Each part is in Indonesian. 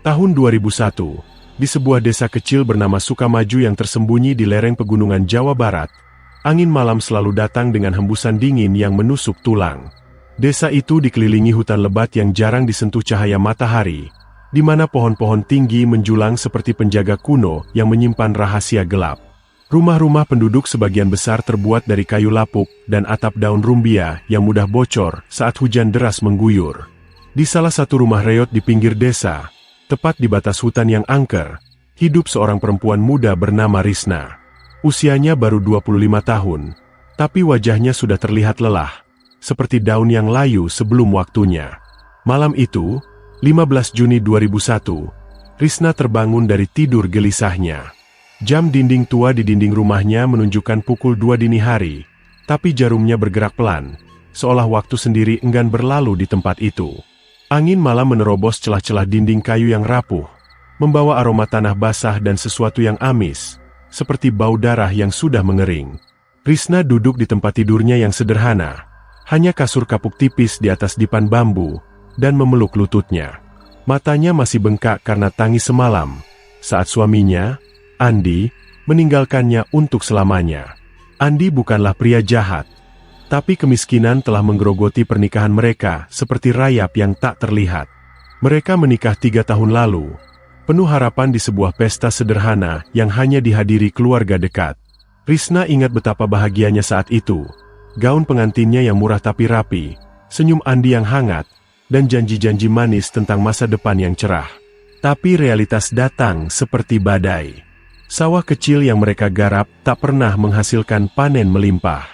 Tahun 2001, di sebuah desa kecil bernama Sukamaju yang tersembunyi di lereng pegunungan Jawa Barat, angin malam selalu datang dengan hembusan dingin yang menusuk tulang. Desa itu dikelilingi hutan lebat yang jarang disentuh cahaya matahari, di mana pohon-pohon tinggi menjulang seperti penjaga kuno yang menyimpan rahasia gelap. Rumah-rumah penduduk sebagian besar terbuat dari kayu lapuk dan atap daun rumbia yang mudah bocor saat hujan deras mengguyur. Di salah satu rumah reot di pinggir desa, tepat di batas hutan yang angker, hidup seorang perempuan muda bernama Risna. Usianya baru 25 tahun, tapi wajahnya sudah terlihat lelah, seperti daun yang layu sebelum waktunya. Malam itu, 15 Juni 2001, Risna terbangun dari tidur gelisahnya. Jam dinding tua di dinding rumahnya menunjukkan pukul 2 dini hari, tapi jarumnya bergerak pelan, seolah waktu sendiri enggan berlalu di tempat itu. Angin malam menerobos celah-celah dinding kayu yang rapuh, membawa aroma tanah basah dan sesuatu yang amis, seperti bau darah yang sudah mengering. Risna duduk di tempat tidurnya yang sederhana, hanya kasur kapuk tipis di atas dipan bambu, dan memeluk lututnya. Matanya masih bengkak karena tangis semalam, saat suaminya, Andi, meninggalkannya untuk selamanya. Andi bukanlah pria jahat, tapi kemiskinan telah menggerogoti pernikahan mereka seperti rayap yang tak terlihat. Mereka menikah 3 tahun lalu, penuh harapan di sebuah pesta sederhana yang hanya dihadiri keluarga dekat. Risna ingat betapa bahagianya saat itu. Gaun pengantinnya yang murah tapi rapi, senyum Andi yang hangat, dan janji-janji manis tentang masa depan yang cerah. Tapi realitas datang seperti badai. Sawah kecil yang mereka garap tak pernah menghasilkan panen melimpah.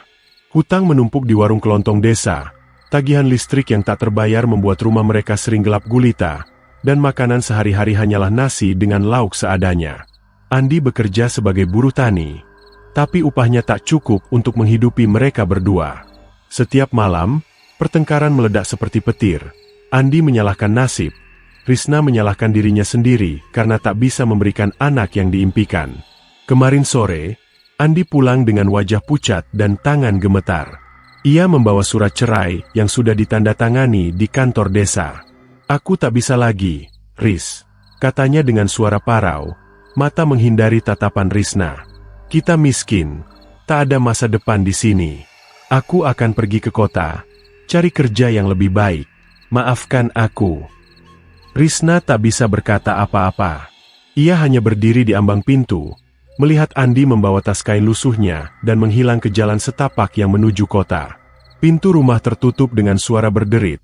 Hutang menumpuk di warung kelontong desa, tagihan listrik yang tak terbayar membuat rumah mereka sering gelap gulita, dan makanan sehari-hari hanyalah nasi dengan lauk seadanya. Andi bekerja sebagai buruh tani, tapi upahnya tak cukup untuk menghidupi mereka berdua. Setiap malam, pertengkaran meledak seperti petir. Andi menyalahkan nasib, Risna menyalahkan dirinya sendiri karena tak bisa memberikan anak yang diimpikan. Kemarin sore, Andi pulang dengan wajah pucat dan tangan gemetar. Ia membawa surat cerai yang sudah ditandatangani di kantor desa. "Aku tak bisa lagi, Ris," katanya dengan suara parau, mata menghindari tatapan Risna. "Kita miskin, tak ada masa depan di sini. Aku akan pergi ke kota, cari kerja yang lebih baik. Maafkan aku." Risna tak bisa berkata apa-apa. Ia hanya berdiri di ambang pintu, melihat Andi membawa tas kain lusuhnya dan menghilang ke jalan setapak yang menuju kota. Pintu rumah tertutup dengan suara berderit,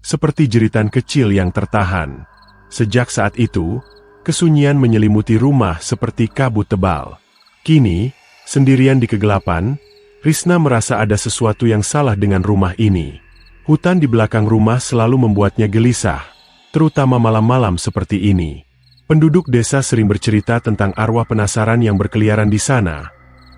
seperti jeritan kecil yang tertahan. Sejak saat itu, kesunyian menyelimuti rumah seperti kabut tebal. Kini, sendirian di kegelapan, Risna merasa ada sesuatu yang salah dengan rumah ini. Hutan di belakang rumah selalu membuatnya gelisah, terutama malam-malam seperti ini. Penduduk desa sering bercerita tentang arwah penasaran yang berkeliaran di sana,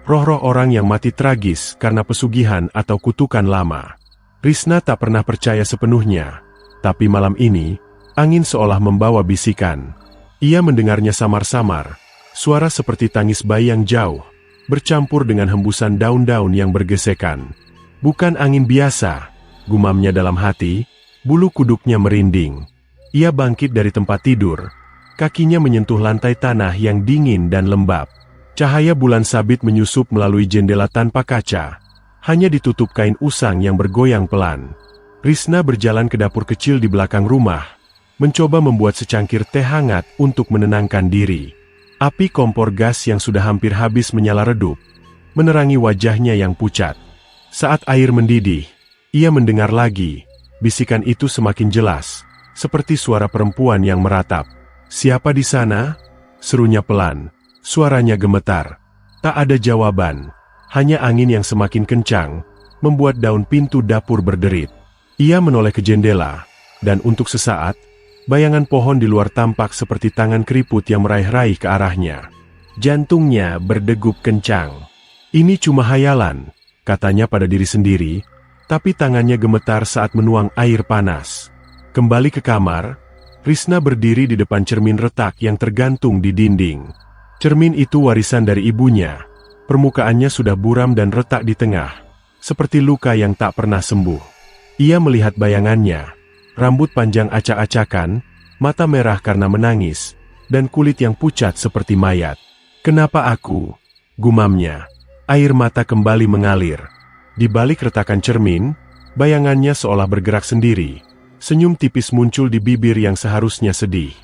roh-roh orang yang mati tragis karena pesugihan atau kutukan lama. Risna tak pernah percaya sepenuhnya, tapi malam ini, angin seolah membawa bisikan. Ia mendengarnya samar-samar, suara seperti tangis bayi yang jauh, bercampur dengan hembusan daun-daun yang bergesekan. "Bukan angin biasa," gumamnya dalam hati, bulu kuduknya merinding. Ia bangkit dari tempat tidur, kakinya menyentuh lantai tanah yang dingin dan lembab. Cahaya bulan sabit menyusup melalui jendela tanpa kaca, hanya ditutup kain usang yang bergoyang pelan. Risna berjalan ke dapur kecil di belakang rumah, mencoba membuat secangkir teh hangat untuk menenangkan diri. Api kompor gas yang sudah hampir habis menyala redup, menerangi wajahnya yang pucat. Saat air mendidih, ia mendengar lagi, bisikan itu semakin jelas, seperti suara perempuan yang meratap. "Siapa di sana?" serunya pelan. Suaranya gemetar. Tak ada jawaban, hanya angin yang semakin kencang, membuat daun pintu dapur berderit. Ia menoleh ke jendela, dan untuk sesaat, bayangan pohon di luar tampak seperti tangan keriput yang meraih-raih ke arahnya. Jantungnya berdegup kencang. "Ini cuma hayalan," katanya pada diri sendiri, tapi tangannya gemetar saat menuang air panas. Kembali ke kamar, Risna berdiri di depan cermin retak yang tergantung di dinding. Cermin itu warisan dari ibunya. Permukaannya sudah buram dan retak di tengah, seperti luka yang tak pernah sembuh. Ia melihat bayangannya, rambut panjang acak-acakan, mata merah karena menangis, dan kulit yang pucat seperti mayat. "Kenapa aku?" gumamnya. Air mata kembali mengalir. Di balik retakan cermin, bayangannya seolah bergerak sendiri. Senyum tipis muncul di bibir yang seharusnya sedih.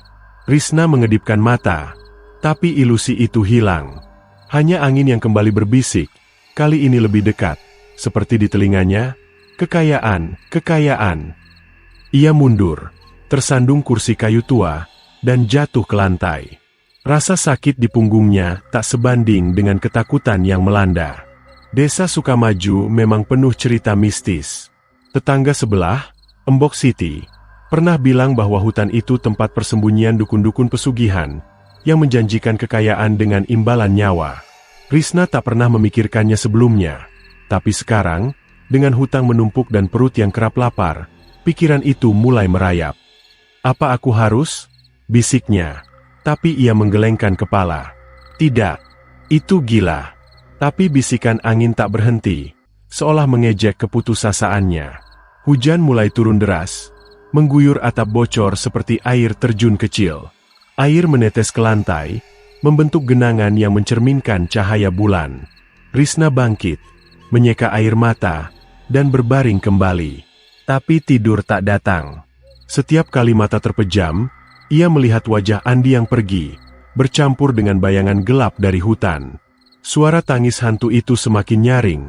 Risna mengedipkan mata, tapi ilusi itu hilang. Hanya angin yang kembali berbisik, kali ini lebih dekat, seperti di telinganya, "Kekayaan, kekayaan." Ia mundur, tersandung kursi kayu tua, dan jatuh ke lantai. Rasa sakit di punggungnya tak sebanding dengan ketakutan yang melanda. Desa Sukamaju memang penuh cerita mistis. Tetangga sebelah, Embok Siti, pernah bilang bahwa hutan itu tempat persembunyian dukun-dukun pesugihan, yang menjanjikan kekayaan dengan imbalan nyawa. Risna tak pernah memikirkannya sebelumnya, tapi sekarang, dengan hutang menumpuk dan perut yang kerap lapar, pikiran itu mulai merayap. "Apa aku harus?" bisiknya. Tapi ia menggelengkan kepala. Tidak, itu gila. Tapi bisikan angin tak berhenti, seolah mengejek keputusasaannya. Hujan mulai turun deras, mengguyur atap bocor seperti air terjun kecil. Air menetes ke lantai, membentuk genangan yang mencerminkan cahaya bulan. Risna bangkit, menyeka air mata, dan berbaring kembali. Tapi tidur tak datang. Setiap kali mata terpejam, ia melihat wajah Andi yang pergi, bercampur dengan bayangan gelap dari hutan. Suara tangis hantu itu semakin nyaring,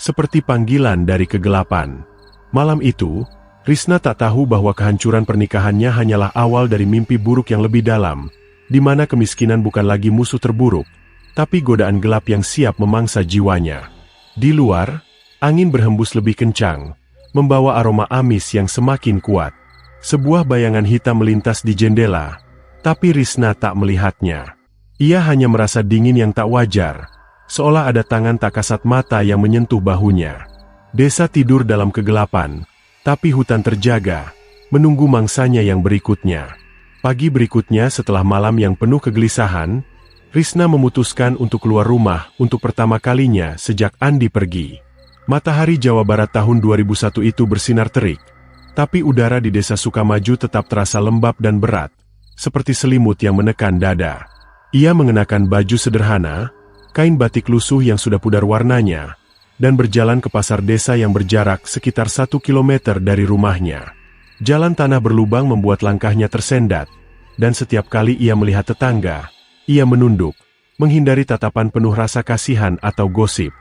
seperti panggilan dari kegelapan. Malam itu, Risna tak tahu bahwa kehancuran pernikahannya hanyalah awal dari mimpi buruk yang lebih dalam, di mana kemiskinan bukan lagi musuh terburuk, tapi godaan gelap yang siap memangsa jiwanya. Di luar, angin berhembus lebih kencang, membawa aroma amis yang semakin kuat. Sebuah bayangan hitam melintas di jendela, tapi Risna tak melihatnya. Ia hanya merasa dingin yang tak wajar, seolah ada tangan tak kasat mata yang menyentuh bahunya. Desa tidur dalam kegelapan, tapi hutan terjaga, menunggu mangsanya yang berikutnya. Pagi berikutnya setelah malam yang penuh kegelisahan, Risna memutuskan untuk keluar rumah untuk pertama kalinya sejak Andi pergi. Matahari Jawa Barat tahun 2001 itu bersinar terik. Tapi udara di desa Sukamaju tetap terasa lembab dan berat, seperti selimut yang menekan dada. Ia mengenakan baju sederhana, kain batik lusuh yang sudah pudar warnanya, dan berjalan ke pasar desa yang berjarak sekitar 1 kilometer dari rumahnya. Jalan tanah berlubang membuat langkahnya tersendat, dan setiap kali ia melihat tetangga, ia menunduk, menghindari tatapan penuh rasa kasihan atau gosip.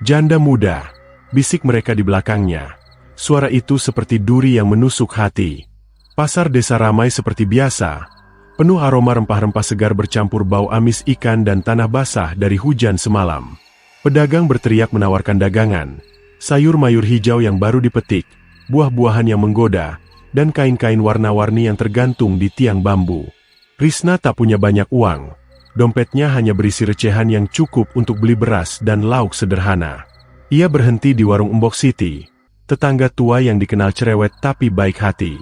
"Janda muda," bisik mereka di belakangnya. Suara itu seperti duri yang menusuk hati. Pasar desa ramai seperti biasa, penuh aroma rempah-rempah segar bercampur bau amis ikan dan tanah basah dari hujan semalam. Pedagang berteriak menawarkan dagangan, sayur mayur hijau yang baru dipetik, buah-buahan yang menggoda, dan kain-kain warna-warni yang tergantung di tiang bambu. Risna tak punya banyak uang, dompetnya hanya berisi recehan yang cukup untuk beli beras dan lauk sederhana. Ia berhenti di warung Embok Siti, tetangga tua yang dikenal cerewet tapi baik hati.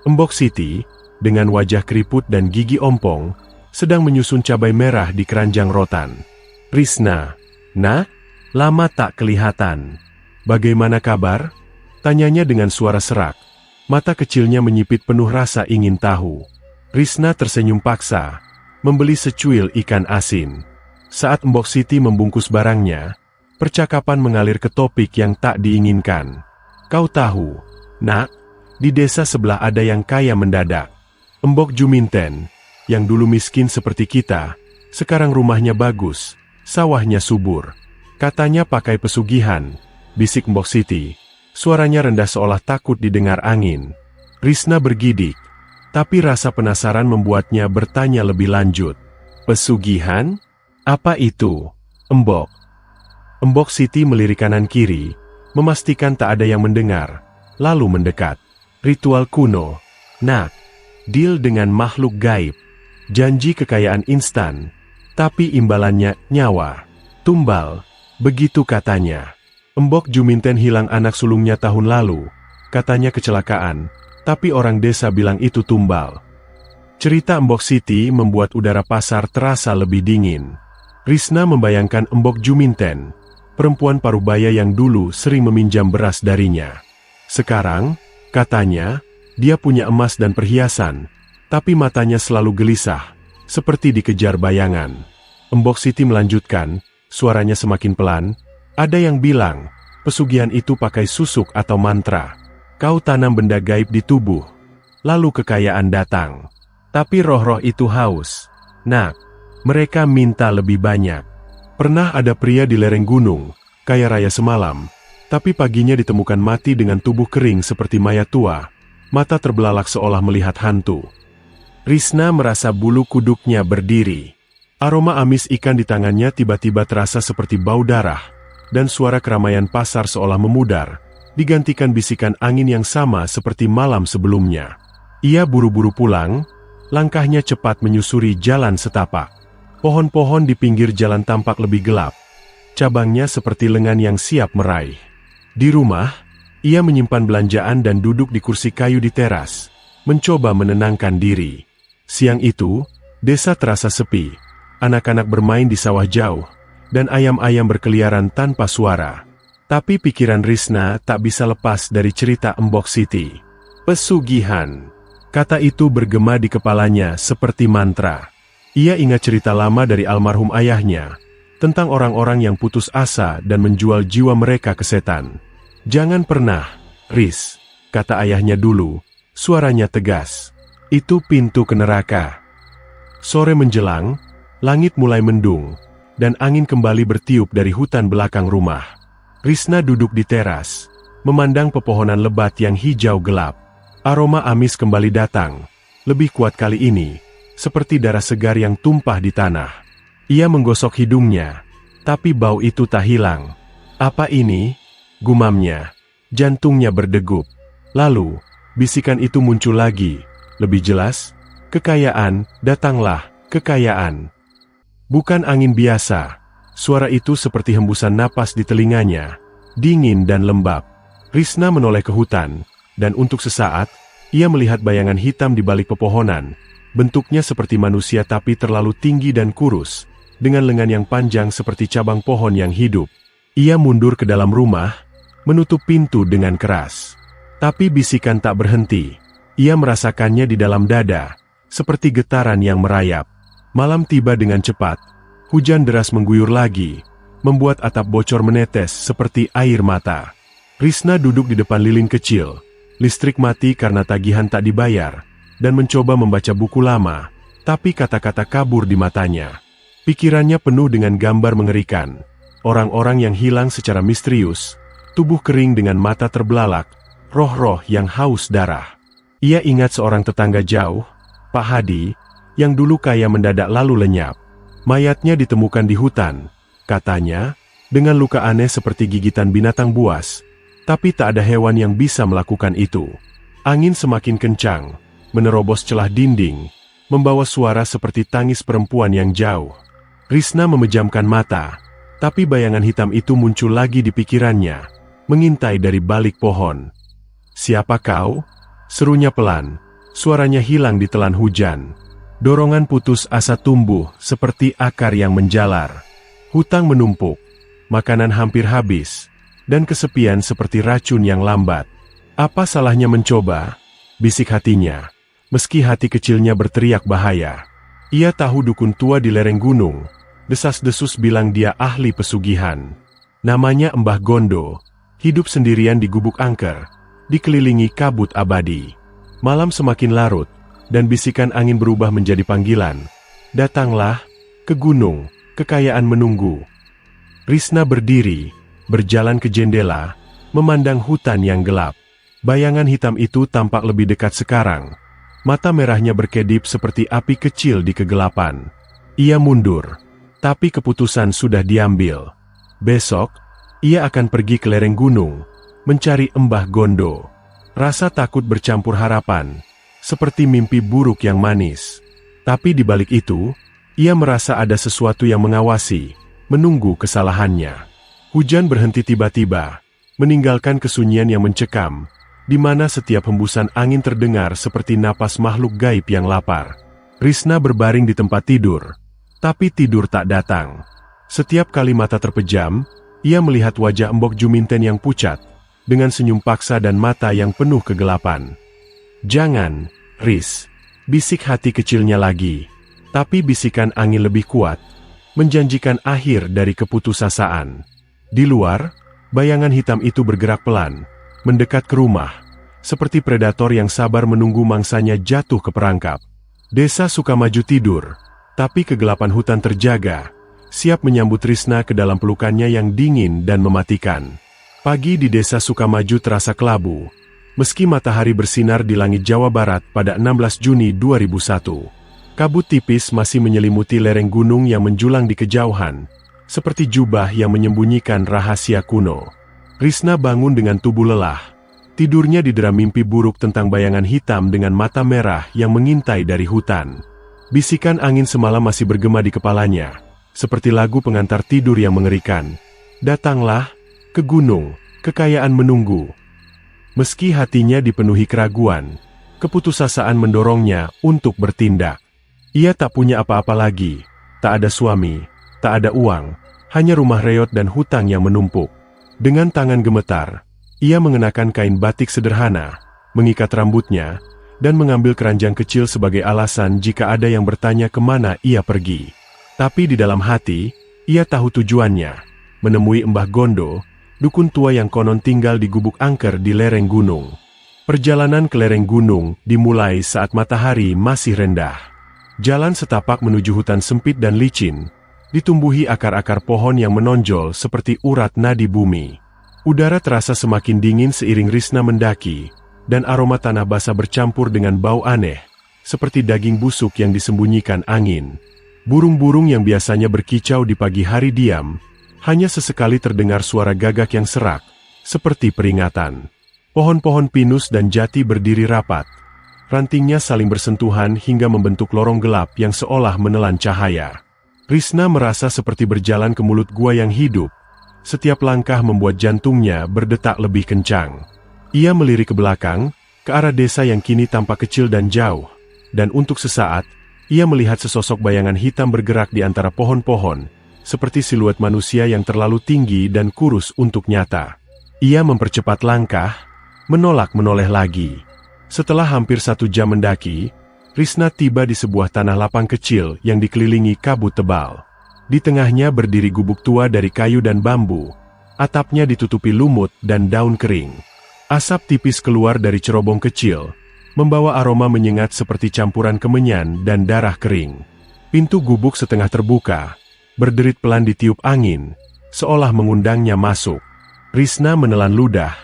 Embok Siti, dengan wajah keriput dan gigi ompong, sedang menyusun cabai merah di keranjang rotan. "Risna, nak, lama tak kelihatan. Bagaimana kabar?" tanyanya dengan suara serak. Mata kecilnya menyipit penuh rasa ingin tahu. Risna tersenyum paksa, membeli secuil ikan asin. Saat Embok Siti membungkus barangnya, percakapan mengalir ke topik yang tak diinginkan. "Kau tahu, nak, di desa sebelah ada yang kaya mendadak. Embok Juminten, yang dulu miskin seperti kita, sekarang rumahnya bagus, sawahnya subur. Katanya pakai pesugihan," bisik Embok Siti. Suaranya rendah seolah takut didengar angin. Risna bergidik, tapi rasa penasaran membuatnya bertanya lebih lanjut. "Pesugihan? Apa itu, Embok?" Embok Siti melirik kanan kiri, memastikan tak ada yang mendengar, lalu mendekat. "Ritual kuno, nak, deal dengan makhluk gaib, janji kekayaan instan, tapi imbalannya nyawa. Tumbal, begitu katanya. Embok Juminten hilang anak sulungnya tahun lalu, katanya kecelakaan, tapi orang desa bilang itu tumbal." Cerita Embok Siti membuat udara pasar terasa lebih dingin. Risna membayangkan Embok Juminten, perempuan parubaya yang dulu sering meminjam beras darinya. Sekarang, katanya, dia punya emas dan perhiasan, tapi matanya selalu gelisah, seperti dikejar bayangan. Embok Siti melanjutkan, suaranya semakin pelan, ada yang bilang, pesugihan itu pakai susuk atau mantra. Kau tanam benda gaib di tubuh, lalu kekayaan datang. Tapi roh-roh itu haus. Nak, mereka minta lebih banyak. Pernah ada pria di lereng gunung, kaya raya semalam, tapi paginya ditemukan mati dengan tubuh kering seperti mayat tua, mata terbelalak seolah melihat hantu. Risna merasa bulu kuduknya berdiri. Aroma amis ikan di tangannya tiba-tiba terasa seperti bau darah, dan suara keramaian pasar seolah memudar, digantikan bisikan angin yang sama seperti malam sebelumnya. Ia buru-buru pulang, langkahnya cepat menyusuri jalan setapak. Pohon-pohon di pinggir jalan tampak lebih gelap. Cabangnya seperti lengan yang siap meraih. Di rumah, ia menyimpan belanjaan dan duduk di kursi kayu di teras, mencoba menenangkan diri. Siang itu, desa terasa sepi. Anak-anak bermain di sawah jauh, dan ayam-ayam berkeliaran tanpa suara. Tapi pikiran Risna tak bisa lepas dari cerita Embok Siti. Pesugihan. Kata itu bergema di kepalanya seperti mantra. Ia ingat cerita lama dari almarhum ayahnya, tentang orang-orang yang putus asa dan menjual jiwa mereka ke setan. Jangan pernah, Riz, kata ayahnya dulu, suaranya tegas. Itu pintu ke neraka. Sore menjelang, langit mulai mendung, dan angin kembali bertiup dari hutan belakang rumah. Risna duduk di teras, memandang pepohonan lebat yang hijau gelap. Aroma amis kembali datang, lebih kuat kali ini, seperti darah segar yang tumpah di tanah. Ia menggosok hidungnya, tapi bau itu tak hilang. Apa ini? Gumamnya. Jantungnya berdegup. Lalu, bisikan itu muncul lagi, lebih jelas, kekayaan, datanglah, kekayaan. Bukan angin biasa, suara itu seperti hembusan napas di telinganya, dingin dan lembab. Risna menoleh ke hutan, dan untuk sesaat, ia melihat bayangan hitam di balik pepohonan. Bentuknya seperti manusia tapi terlalu tinggi dan kurus, dengan lengan yang panjang seperti cabang pohon yang hidup. Ia mundur ke dalam rumah, menutup pintu dengan keras. Tapi bisikan tak berhenti. Ia merasakannya di dalam dada, seperti getaran yang merayap. Malam tiba dengan cepat. Hujan deras mengguyur lagi, membuat atap bocor menetes seperti air mata. Risna duduk di depan lilin kecil. Listrik mati karena tagihan tak dibayar, dan mencoba membaca buku lama, tapi kata-kata kabur di matanya. Pikirannya penuh dengan gambar mengerikan. Orang-orang yang hilang secara misterius, tubuh kering dengan mata terbelalak, roh-roh yang haus darah. Ia ingat seorang tetangga jauh, Pak Hadi, yang dulu kaya mendadak lalu lenyap. Mayatnya ditemukan di hutan, katanya, dengan luka aneh seperti gigitan binatang buas, tapi tak ada hewan yang bisa melakukan itu. Angin semakin kencang, menerobos celah dinding, membawa suara seperti tangis perempuan yang jauh. Risna memejamkan mata, tapi bayangan hitam itu muncul lagi di pikirannya, mengintai dari balik pohon. "Siapa kau?" serunya pelan, suaranya hilang ditelan hujan. Dorongan putus asa tumbuh seperti akar yang menjalar. Hutang menumpuk, makanan hampir habis, dan kesepian seperti racun yang lambat. "Apa salahnya mencoba?" bisik hatinya, meski hati kecilnya berteriak bahaya. Ia tahu dukun tua di lereng gunung. Desas-desus bilang dia ahli pesugihan. Namanya Mbah Gondo, hidup sendirian di gubuk angker, dikelilingi kabut abadi. Malam semakin larut, dan bisikan angin berubah menjadi panggilan. "Datanglah ke gunung, kekayaan menunggu." Risna berdiri, berjalan ke jendela, memandang hutan yang gelap. Bayangan hitam itu tampak lebih dekat sekarang. Mata merahnya berkedip seperti api kecil di kegelapan. Ia mundur, tapi keputusan sudah diambil. Besok, ia akan pergi ke lereng gunung, mencari Mbah Gondo. Rasa takut bercampur harapan, seperti mimpi buruk yang manis. Tapi di balik itu, ia merasa ada sesuatu yang mengawasi, menunggu kesalahannya. Hujan berhenti tiba-tiba, meninggalkan kesunyian yang mencekam, di mana setiap hembusan angin terdengar seperti napas makhluk gaib yang lapar. Risna berbaring di tempat tidur, tapi tidur tak datang. Setiap kali mata terpejam, ia melihat wajah Embok Juminten yang pucat, dengan senyum paksa dan mata yang penuh kegelapan. "Jangan, Riz," bisik hati kecilnya lagi. Tapi bisikan angin lebih kuat, menjanjikan akhir dari keputusasaan. Di luar, bayangan hitam itu bergerak pelan, mendekat ke rumah, seperti predator yang sabar menunggu mangsanya jatuh ke perangkap. Desa Sukamaju tidur, tapi kegelapan hutan terjaga, siap menyambut Risna ke dalam pelukannya yang dingin dan mematikan. Pagi di Desa Sukamaju terasa kelabu, meski matahari bersinar di langit Jawa Barat pada 16 Juni 2001. Kabut tipis masih menyelimuti lereng gunung yang menjulang di kejauhan, seperti jubah yang menyembunyikan rahasia kuno. Risna bangun dengan tubuh lelah. Tidurnya didera mimpi buruk tentang bayangan hitam dengan mata merah yang mengintai dari hutan. Bisikan angin semalam masih bergema di kepalanya, seperti lagu pengantar tidur yang mengerikan. "Datanglah ke gunung, kekayaan menunggu." Meski hatinya dipenuhi keraguan, keputusasaan mendorongnya untuk bertindak. Ia tak punya apa-apa lagi, tak ada suami, tak ada uang, hanya rumah reot dan hutang yang menumpuk. Dengan tangan gemetar, ia mengenakan kain batik sederhana, mengikat rambutnya, dan mengambil keranjang kecil sebagai alasan jika ada yang bertanya kemana ia pergi. Tapi di dalam hati, ia tahu tujuannya, menemui Mbah Gondo, dukun tua yang konon tinggal di gubuk angker di lereng gunung. Perjalanan ke lereng gunung dimulai saat matahari masih rendah. Jalan setapak menuju hutan sempit dan licin, ditumbuhi akar-akar pohon yang menonjol seperti urat nadi bumi. Udara terasa semakin dingin seiring Risna mendaki, dan aroma tanah basah bercampur dengan bau aneh, seperti daging busuk yang disembunyikan angin. Burung-burung yang biasanya berkicau di pagi hari diam, hanya sesekali terdengar suara gagak yang serak, seperti peringatan. Pohon-pohon pinus dan jati berdiri rapat. Rantingnya saling bersentuhan hingga membentuk lorong gelap yang seolah menelan cahaya. Risna merasa seperti berjalan ke mulut gua yang hidup. Setiap langkah membuat jantungnya berdetak lebih kencang. Ia melirik ke belakang, ke arah desa yang kini tampak kecil dan jauh. Dan untuk sesaat, ia melihat sesosok bayangan hitam bergerak di antara pohon-pohon, seperti siluet manusia yang terlalu tinggi dan kurus untuk nyata. Ia mempercepat langkah, menolak menoleh lagi. Setelah hampir 1 jam mendaki, Risna tiba di sebuah tanah lapang kecil yang dikelilingi kabut tebal. Di tengahnya berdiri gubuk tua dari kayu dan bambu. Atapnya ditutupi lumut dan daun kering. Asap tipis keluar dari cerobong kecil, membawa aroma menyengat seperti campuran kemenyan dan darah kering. Pintu gubuk setengah terbuka, berderit pelan ditiup angin, seolah mengundangnya masuk. Risna menelan ludah,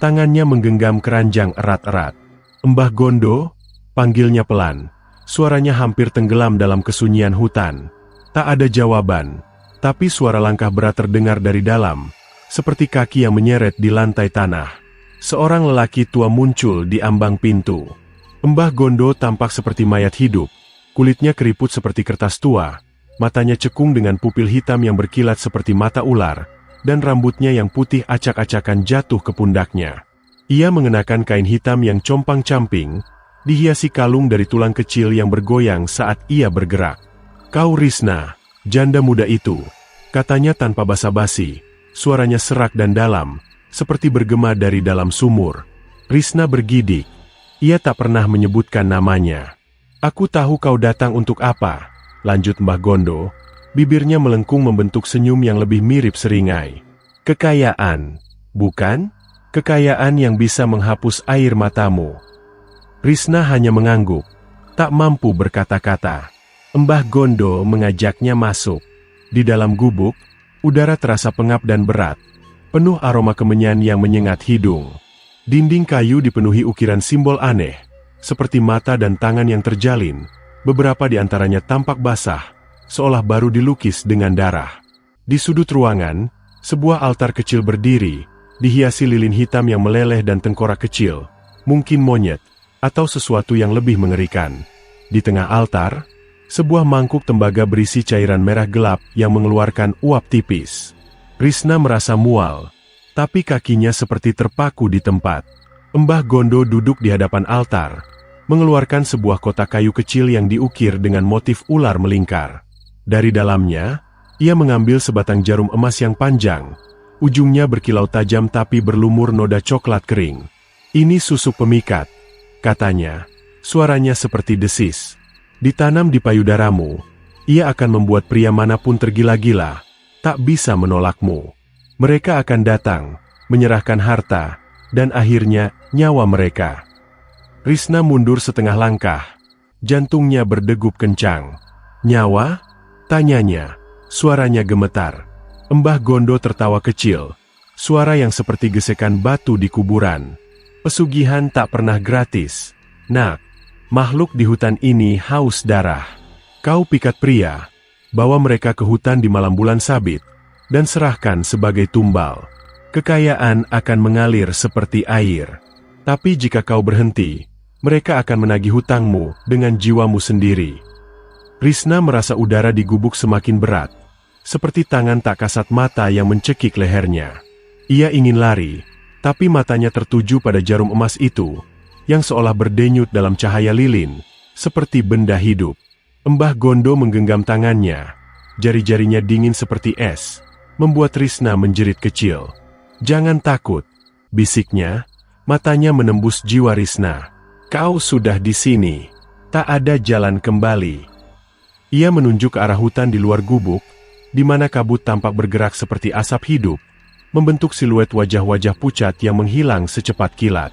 tangannya menggenggam keranjang erat-erat. "Mbah Gondo," panggilnya pelan. Suaranya hampir tenggelam dalam kesunyian hutan. Tak ada jawaban, tapi suara langkah berat terdengar dari dalam, seperti kaki yang menyeret di lantai tanah. Seorang lelaki tua muncul di ambang pintu. Mbah Gondo tampak seperti mayat hidup, kulitnya keriput seperti kertas tua, matanya cekung dengan pupil hitam yang berkilat seperti mata ular, dan rambutnya yang putih acak-acakan jatuh ke pundaknya. Ia mengenakan kain hitam yang compang-camping, dihiasi kalung dari tulang kecil yang bergoyang saat ia bergerak. "Kau Risna, janda muda itu," katanya tanpa basa-basi, suaranya serak dan dalam, seperti bergema dari dalam sumur. Risna bergidik. Ia tak pernah menyebutkan namanya. "Aku tahu kau datang untuk apa," lanjut Mbah Gondo, bibirnya melengkung membentuk senyum yang lebih mirip seringai. "Kekayaan, bukan? Kekayaan yang bisa menghapus air matamu." Risna hanya mengangguk, tak mampu berkata-kata. Mbah Gondo mengajaknya masuk. Di dalam gubuk, udara terasa pengap dan berat, penuh aroma kemenyan yang menyengat hidung. Dinding kayu dipenuhi ukiran simbol aneh, seperti mata dan tangan yang terjalin, beberapa di antaranya tampak basah, seolah baru dilukis dengan darah. Di sudut ruangan, sebuah altar kecil berdiri, dihiasi lilin hitam yang meleleh dan tengkorak kecil, mungkin monyet, atau sesuatu yang lebih mengerikan. Di tengah altar, sebuah mangkuk tembaga berisi cairan merah gelap yang mengeluarkan uap tipis. Risna merasa mual, tapi kakinya seperti terpaku di tempat. Mbah Gondo duduk di hadapan altar, mengeluarkan sebuah kotak kayu kecil yang diukir dengan motif ular melingkar. Dari dalamnya, ia mengambil sebatang jarum emas yang panjang, Ujungnya berkilau tajam tapi berlumur noda coklat kering. Ini susuk pemikat, katanya. Suaranya seperti desis. Ditanam di payudaramu, ia akan membuat pria manapun tergila-gila, tak bisa menolakmu. Mereka akan datang, menyerahkan harta, dan akhirnya nyawa mereka. Risna mundur setengah langkah. Jantungnya berdegup kencang. Nyawa? Tanyanya. Suaranya gemetar. Mbah Gondo tertawa kecil. Suara yang seperti gesekan batu di kuburan. Pesugihan tak pernah gratis. Nak, makhluk di hutan ini haus darah. Kau pikat pria. Bawa mereka ke hutan di malam bulan sabit. Dan serahkan sebagai tumbal. Kekayaan akan mengalir seperti air. Tapi jika kau berhenti, mereka akan menagih hutangmu dengan jiwamu sendiri. Risna merasa udara di gubuk semakin berat. Seperti tangan tak kasat mata yang mencekik lehernya. Ia ingin lari, tapi matanya tertuju pada jarum emas itu, yang seolah berdenyut dalam cahaya lilin, seperti benda hidup. Mbah Gondo menggenggam tangannya. Jari-jarinya dingin seperti es, membuat Risna menjerit kecil. Jangan takut, bisiknya, matanya menembus jiwa Risna. Kau sudah di sini, tak ada jalan kembali. Ia menunjuk ke arah hutan di luar gubuk, di mana kabut tampak bergerak seperti asap hidup, membentuk siluet wajah-wajah pucat yang menghilang secepat kilat.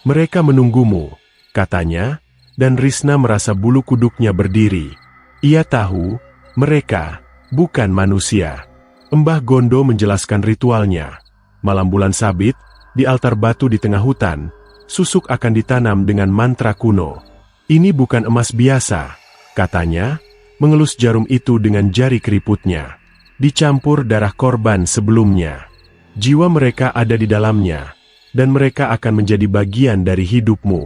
Mereka menunggumu, katanya, dan Risna merasa bulu kuduknya berdiri. Ia tahu, mereka bukan manusia. Mbah Gondo menjelaskan ritualnya. Malam bulan sabit, di altar batu di tengah hutan, susuk akan ditanam dengan mantra kuno. Ini bukan emas biasa, katanya, mengelus jarum itu dengan jari keriputnya. Dicampur darah korban sebelumnya. Jiwa mereka ada di dalamnya, dan mereka akan menjadi bagian dari hidupmu.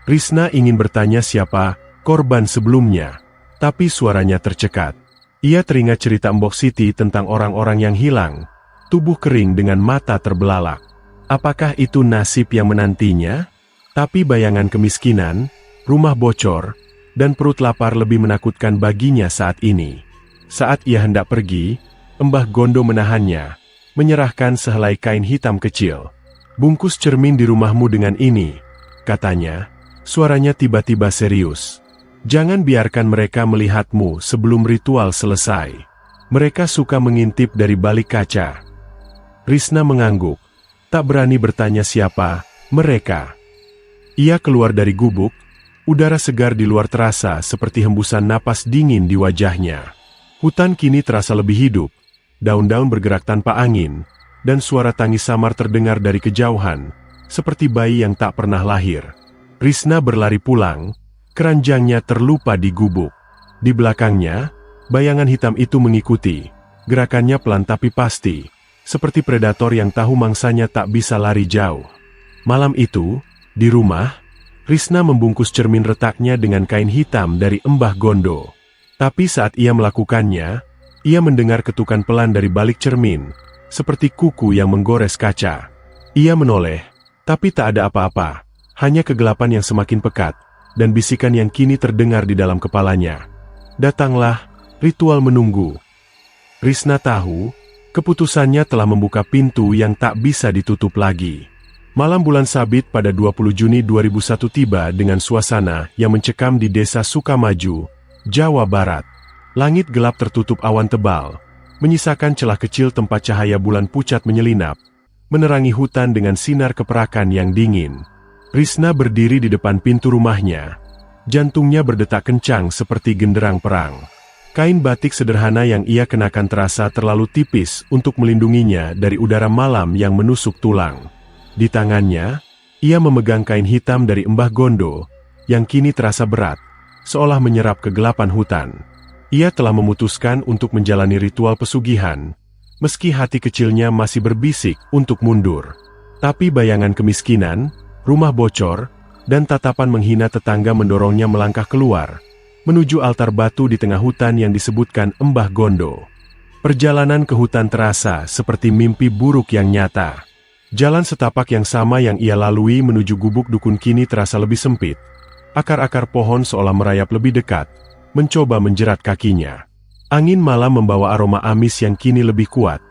Risna ingin bertanya siapa korban sebelumnya, tapi suaranya tercekat. Ia teringat cerita Mbok Siti tentang orang-orang yang hilang, tubuh kering dengan mata terbelalak. Apakah itu nasib yang menantinya? Tapi bayangan kemiskinan, rumah bocor, dan perut lapar lebih menakutkan baginya saat ini. Saat ia hendak pergi, Mbah Gondo menahannya, menyerahkan sehelai kain hitam kecil. Bungkus cermin di rumahmu dengan ini, katanya, suaranya tiba-tiba serius. Jangan biarkan mereka melihatmu sebelum ritual selesai. Mereka suka mengintip dari balik kaca. Risna mengangguk. Tak berani bertanya siapa mereka. Ia keluar dari gubuk, udara segar di luar terasa seperti hembusan napas dingin di wajahnya. Hutan kini terasa lebih hidup, daun-daun bergerak tanpa angin, dan suara tangis samar terdengar dari kejauhan, seperti bayi yang tak pernah lahir. Risna berlari pulang, keranjangnya terlupa di gubuk. Di belakangnya, bayangan hitam itu mengikuti, gerakannya pelan tapi pasti. Seperti predator yang tahu mangsanya tak bisa lari jauh. Malam itu, di rumah, Risna membungkus cermin retaknya dengan kain hitam dari Mbah Gondo. Tapi saat ia melakukannya, ia mendengar ketukan pelan dari balik cermin, seperti kuku yang menggores kaca. Ia menoleh, tapi tak ada apa-apa, hanya kegelapan yang semakin pekat, dan bisikan yang kini terdengar di dalam kepalanya. Datanglah, ritual menunggu. Risna tahu, keputusannya telah membuka pintu yang tak bisa ditutup lagi. Malam bulan sabit pada 20 Juni 2001 tiba dengan suasana yang mencekam di desa Sukamaju, Jawa Barat. Langit gelap tertutup awan tebal, menyisakan celah kecil tempat cahaya bulan pucat menyelinap, menerangi hutan dengan sinar keperakan yang dingin. Risna berdiri di depan pintu rumahnya. Jantungnya berdetak kencang seperti genderang perang. Kain batik sederhana yang ia kenakan terasa terlalu tipis untuk melindunginya dari udara malam yang menusuk tulang. Di tangannya, ia memegang kain hitam dari Mbah Gondo, yang kini terasa berat, seolah menyerap kegelapan hutan. Ia telah memutuskan untuk menjalani ritual pesugihan, meski hati kecilnya masih berbisik untuk mundur. Tapi bayangan kemiskinan, rumah bocor, dan tatapan menghina tetangga mendorongnya melangkah keluar, menuju altar batu di tengah hutan yang disebutkan Mbah Gondo. Perjalanan ke hutan terasa seperti mimpi buruk yang nyata. Jalan setapak yang sama yang ia lalui menuju gubuk dukun kini terasa lebih sempit. Akar-akar pohon seolah merayap lebih dekat, mencoba menjerat kakinya. Angin malam membawa aroma amis yang kini lebih kuat.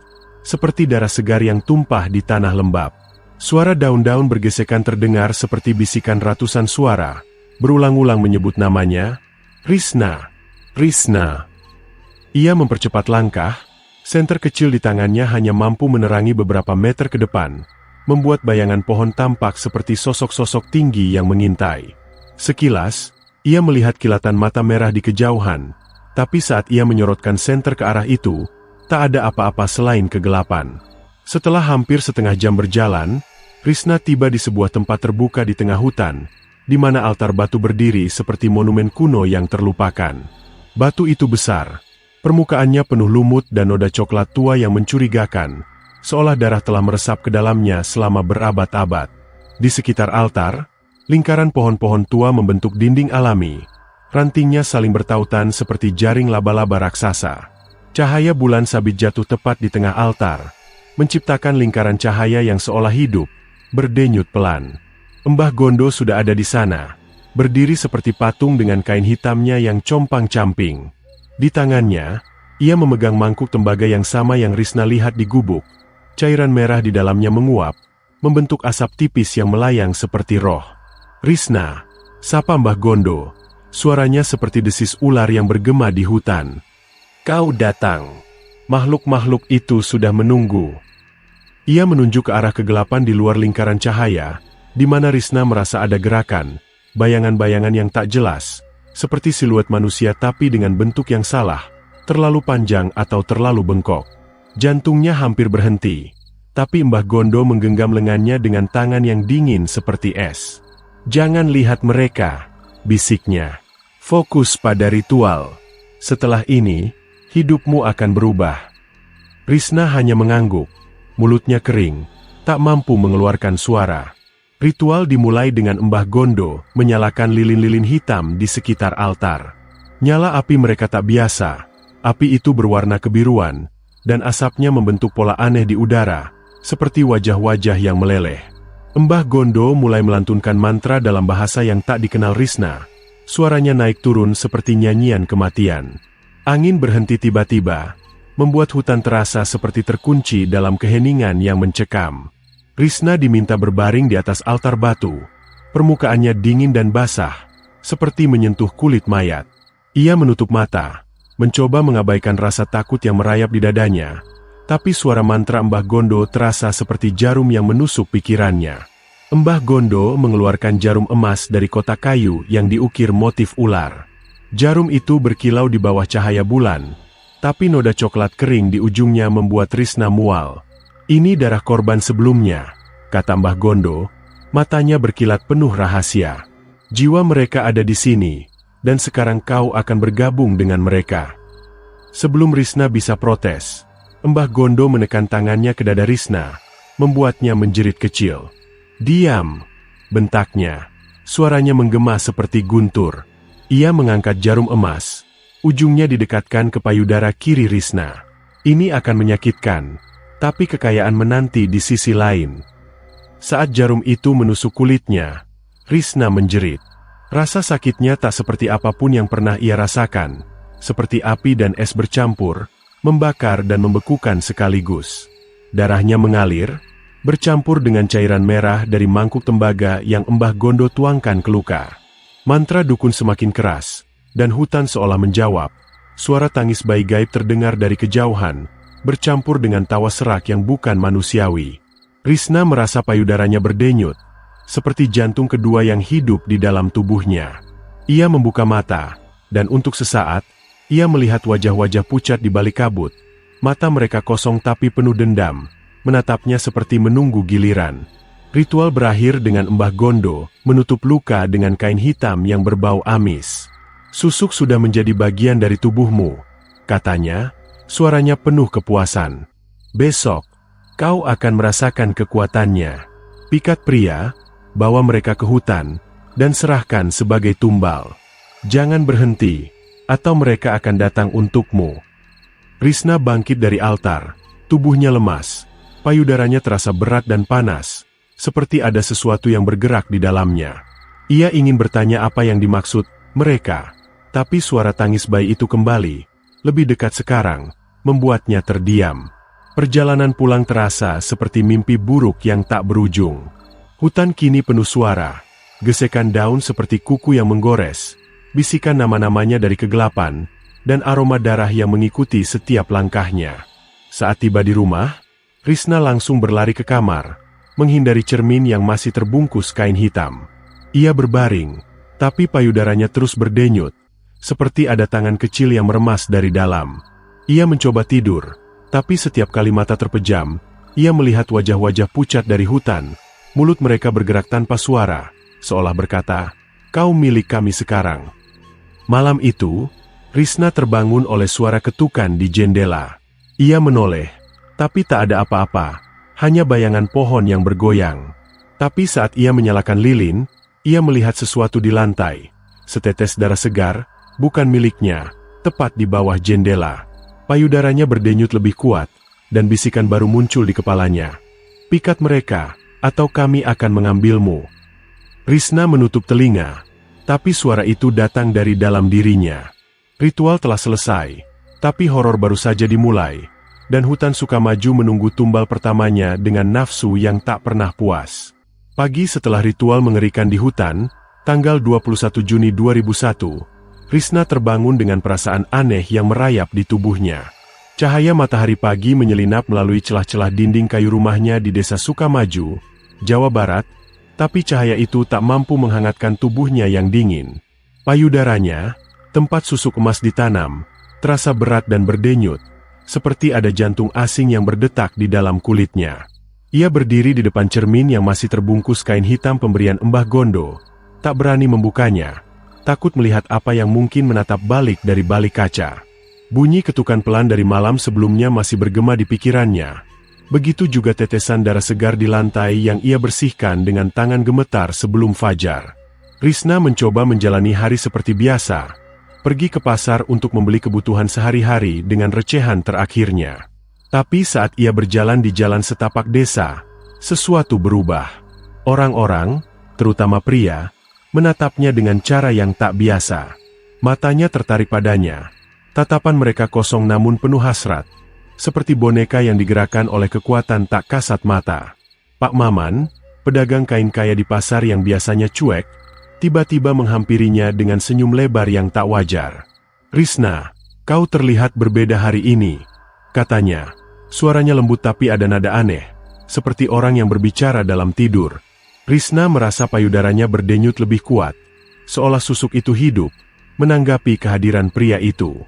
seperti darah segar yang tumpah di tanah lembab. Suara daun-daun bergesekan terdengar seperti bisikan ratusan suara, berulang-ulang menyebut namanya, Risna, Risna. Ia mempercepat langkah, senter kecil di tangannya hanya mampu menerangi beberapa meter ke depan, membuat bayangan pohon tampak seperti sosok-sosok tinggi yang mengintai. Sekilas, ia melihat kilatan mata merah di kejauhan, tapi saat ia menyorotkan senter ke arah itu, tak ada apa-apa selain kegelapan. Setelah hampir setengah jam berjalan, Risna tiba di sebuah tempat terbuka di tengah hutan, di mana altar batu berdiri seperti monumen kuno yang terlupakan. Batu itu besar, permukaannya penuh lumut dan noda coklat tua yang mencurigakan, seolah darah telah meresap ke dalamnya selama berabad-abad. Di sekitar altar, lingkaran pohon-pohon tua membentuk dinding alami. Rantingnya saling bertautan seperti jaring laba-laba raksasa. Cahaya bulan sabit jatuh tepat di tengah altar, menciptakan lingkaran cahaya yang seolah hidup, berdenyut pelan. Mbah Gondo sudah ada di sana, berdiri seperti patung dengan kain hitamnya yang compang-camping. Di tangannya, ia memegang mangkuk tembaga yang sama yang Risna lihat di gubuk. Cairan merah di dalamnya menguap, membentuk asap tipis yang melayang seperti roh. Risna, sapa Mbah Gondo. Suaranya seperti desis ular yang bergema di hutan. Kau datang. Makhluk-makhluk itu sudah menunggu. Ia menunjuk ke arah kegelapan di luar lingkaran cahaya, di mana Risna merasa ada gerakan, bayangan-bayangan yang tak jelas, seperti siluet manusia tapi dengan bentuk yang salah, terlalu panjang atau terlalu bengkok. Jantungnya hampir berhenti, tapi Mbah Gondo menggenggam lengannya dengan tangan yang dingin seperti es. Jangan lihat mereka, bisiknya. Fokus pada ritual. Setelah ini, hidupmu akan berubah. Risna hanya mengangguk, mulutnya kering, tak mampu mengeluarkan suara. Ritual dimulai dengan Mbah Gondo menyalakan lilin-lilin hitam di sekitar altar. Nyala api mereka tak biasa, api itu berwarna kebiruan, dan asapnya membentuk pola aneh di udara, seperti wajah-wajah yang meleleh. Mbah Gondo mulai melantunkan mantra dalam bahasa yang tak dikenal Risna. Suaranya naik turun seperti nyanyian kematian. Angin berhenti tiba-tiba, membuat hutan terasa seperti terkunci dalam keheningan yang mencekam. Risna diminta berbaring di atas altar batu. Permukaannya dingin dan basah, seperti menyentuh kulit mayat. Ia menutup mata, mencoba mengabaikan rasa takut yang merayap di dadanya, tapi suara mantra Mbah Gondo terasa seperti jarum yang menusuk pikirannya. Mbah Gondo mengeluarkan jarum emas dari kotak kayu yang diukir motif ular. Jarum itu berkilau di bawah cahaya bulan, tapi noda coklat kering di ujungnya membuat Risna mual. Ini darah korban sebelumnya, kata Mbah Gondo, matanya berkilat penuh rahasia. Jiwa mereka ada di sini, dan sekarang kau akan bergabung dengan mereka. Sebelum Risna bisa protes, Mbah Gondo menekan tangannya ke dada Risna, membuatnya menjerit kecil. Diam, bentaknya. Suaranya menggema seperti guntur. Ia mengangkat jarum emas. Ujungnya didekatkan ke payudara kiri Risna. Ini akan menyakitkan, tapi kekayaan menanti di sisi lain. Saat jarum itu menusuk kulitnya, Risna menjerit. Rasa sakitnya tak seperti apapun yang pernah ia rasakan, seperti api dan es bercampur, membakar dan membekukan sekaligus. Darahnya mengalir, bercampur dengan cairan merah dari mangkuk tembaga yang Mbah Gondo tuangkan ke luka. Mantra dukun semakin keras, dan hutan seolah menjawab. Suara tangis bayi gaib terdengar dari kejauhan, bercampur dengan tawa serak yang bukan manusiawi. Risna merasa payudaranya berdenyut, seperti jantung kedua yang hidup di dalam tubuhnya. Ia membuka mata, dan untuk sesaat, ia melihat wajah-wajah pucat di balik kabut. Mata mereka kosong tapi penuh dendam, menatapnya seperti menunggu giliran. Ritual berakhir dengan Mbah Gondo menutup luka dengan kain hitam yang berbau amis. Susuk sudah menjadi bagian dari tubuhmu, katanya, suaranya penuh kepuasan. Besok, kau akan merasakan kekuatannya. Pikat pria, bawa mereka ke hutan, dan serahkan sebagai tumbal. Jangan berhenti, atau mereka akan datang untukmu. Risna bangkit dari altar, tubuhnya lemas. Payudaranya terasa berat dan panas, seperti ada sesuatu yang bergerak di dalamnya. Ia ingin bertanya apa yang dimaksud mereka, tapi suara tangis bayi itu kembali, lebih dekat sekarang, membuatnya terdiam. Perjalanan pulang terasa seperti mimpi buruk yang tak berujung. Hutan kini penuh suara, gesekan daun seperti kuku yang menggores, bisikan nama-namanya dari kegelapan, dan aroma darah yang mengikuti setiap langkahnya. Saat tiba di rumah, Risna langsung berlari ke kamar, menghindari cermin yang masih terbungkus kain hitam. Ia berbaring, tapi payudaranya terus berdenyut, seperti ada tangan kecil yang meremas dari dalam. Ia mencoba tidur, tapi setiap kali mata terpejam, ia melihat wajah-wajah pucat dari hutan. Mulut mereka bergerak tanpa suara, seolah berkata, "Kau milik kami sekarang." Malam itu, Risna terbangun oleh suara ketukan di jendela. Ia menoleh, tapi tak ada apa-apa, hanya bayangan pohon yang bergoyang. Tapi saat ia menyalakan lilin, ia melihat sesuatu di lantai. Setetes darah segar, bukan miliknya, tepat di bawah jendela. Payudaranya berdenyut lebih kuat, dan bisikan baru muncul di kepalanya. "Pikat mereka, atau kami akan mengambilmu." Risna menutup telinga, tapi suara itu datang dari dalam dirinya. Ritual telah selesai, tapi horor baru saja dimulai, dan hutan Sukamaju menunggu tumbal pertamanya dengan nafsu yang tak pernah puas. Pagi setelah ritual mengerikan di hutan, tanggal 21 Juni 2001, Risna terbangun dengan perasaan aneh yang merayap di tubuhnya. Cahaya matahari pagi menyelinap melalui celah-celah dinding kayu rumahnya di desa Sukamaju, Jawa Barat, tapi cahaya itu tak mampu menghangatkan tubuhnya yang dingin. Payudaranya, tempat susuk emas ditanam, terasa berat dan berdenyut, seperti ada jantung asing yang berdetak di dalam kulitnya. Ia berdiri di depan cermin yang masih terbungkus kain hitam pemberian Mbah Gondo, tak berani membukanya. Takut melihat apa yang mungkin menatap balik dari balik kaca. Bunyi ketukan pelan dari malam sebelumnya masih bergema di pikirannya. Begitu juga tetesan darah segar di lantai yang ia bersihkan dengan tangan gemetar sebelum fajar. Risna mencoba menjalani hari seperti biasa. Pergi ke pasar untuk membeli kebutuhan sehari-hari dengan recehan terakhirnya. Tapi saat ia berjalan di jalan setapak desa, sesuatu berubah. Orang-orang, terutama pria, menatapnya dengan cara yang tak biasa. Matanya tertarik padanya. Tatapan mereka kosong namun penuh hasrat. Seperti boneka yang digerakkan oleh kekuatan tak kasat mata. Pak Maman, pedagang kain kaya di pasar yang biasanya cuek, tiba-tiba menghampirinya dengan senyum lebar yang tak wajar. "Risna, kau terlihat berbeda hari ini," katanya. Suaranya lembut tapi ada nada aneh, seperti orang yang berbicara dalam tidur. Risna merasa payudaranya berdenyut lebih kuat, seolah susuk itu hidup, menanggapi kehadiran pria itu.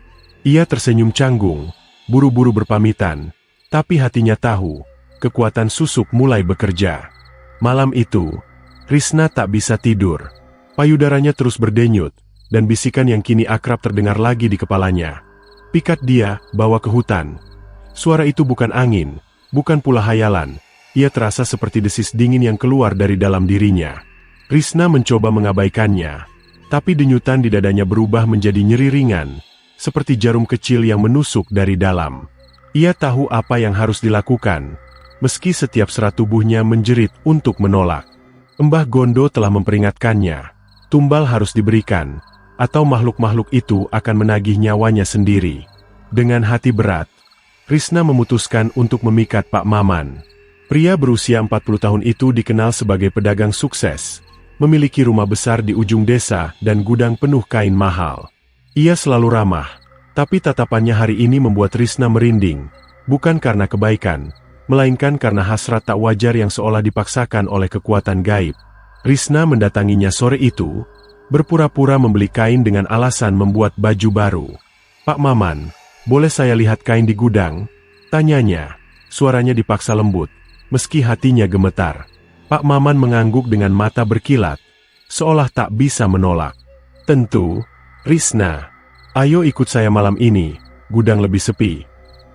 Ia tersenyum canggung, buru-buru berpamitan, tapi hatinya tahu, kekuatan susuk mulai bekerja. Malam itu, Risna tak bisa tidur. Payudaranya terus berdenyut, dan bisikan yang kini akrab terdengar lagi di kepalanya. "Pikat dia, bawa ke hutan." Suara itu bukan angin, bukan pula hayalan. Ia terasa seperti desis dingin yang keluar dari dalam dirinya. Risna mencoba mengabaikannya, tapi denyutan di dadanya berubah menjadi nyeri ringan, seperti jarum kecil yang menusuk dari dalam. Ia tahu apa yang harus dilakukan, meski setiap serat tubuhnya menjerit untuk menolak. Mbah Gondo telah memperingatkannya, tumbal harus diberikan, atau makhluk-makhluk itu akan menagih nyawanya sendiri. Dengan hati berat, Risna memutuskan untuk memikat Pak Maman. Pria berusia 40 tahun itu dikenal sebagai pedagang sukses, memiliki rumah besar di ujung desa dan gudang penuh kain mahal. Ia selalu ramah, tapi tatapannya hari ini membuat Risna merinding, bukan karena kebaikan, melainkan karena hasrat tak wajar yang seolah dipaksakan oleh kekuatan gaib. Risna mendatanginya sore itu, berpura-pura membeli kain dengan alasan membuat baju baru. "Pak Maman, boleh saya lihat kain di gudang?" tanyanya. Suaranya dipaksa lembut, meski hatinya gemetar. Pak Maman mengangguk dengan mata berkilat, seolah tak bisa menolak. "Tentu, Risna. Ayo ikut saya malam ini, gudang lebih sepi,"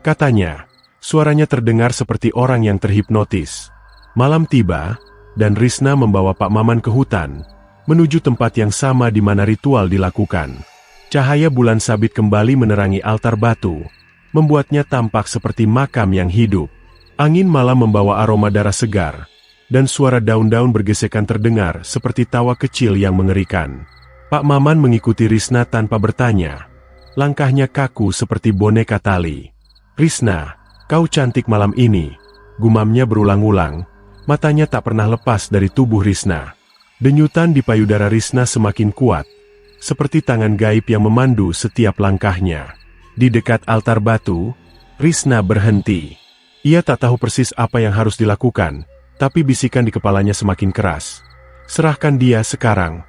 katanya. Suaranya terdengar seperti orang yang terhipnotis. Malam tiba, dan Risna membawa Pak Maman ke hutan, menuju tempat yang sama di mana ritual dilakukan. Cahaya bulan sabit kembali menerangi altar batu, membuatnya tampak seperti makam yang hidup. Angin malam membawa aroma darah segar, dan suara daun-daun bergesekan terdengar seperti tawa kecil yang mengerikan. Pak Maman mengikuti Risna tanpa bertanya. Langkahnya kaku seperti boneka tali. "Risna, Kau cantik malam ini, gumamnya berulang-ulang, matanya tak pernah lepas dari tubuh Risna. Denyutan di payudara Risna semakin kuat, seperti tangan gaib yang memandu setiap langkahnya. Di dekat altar batu, Risna berhenti. Ia tak tahu persis apa yang harus dilakukan, tapi bisikan di kepalanya semakin keras. Serahkan dia sekarang.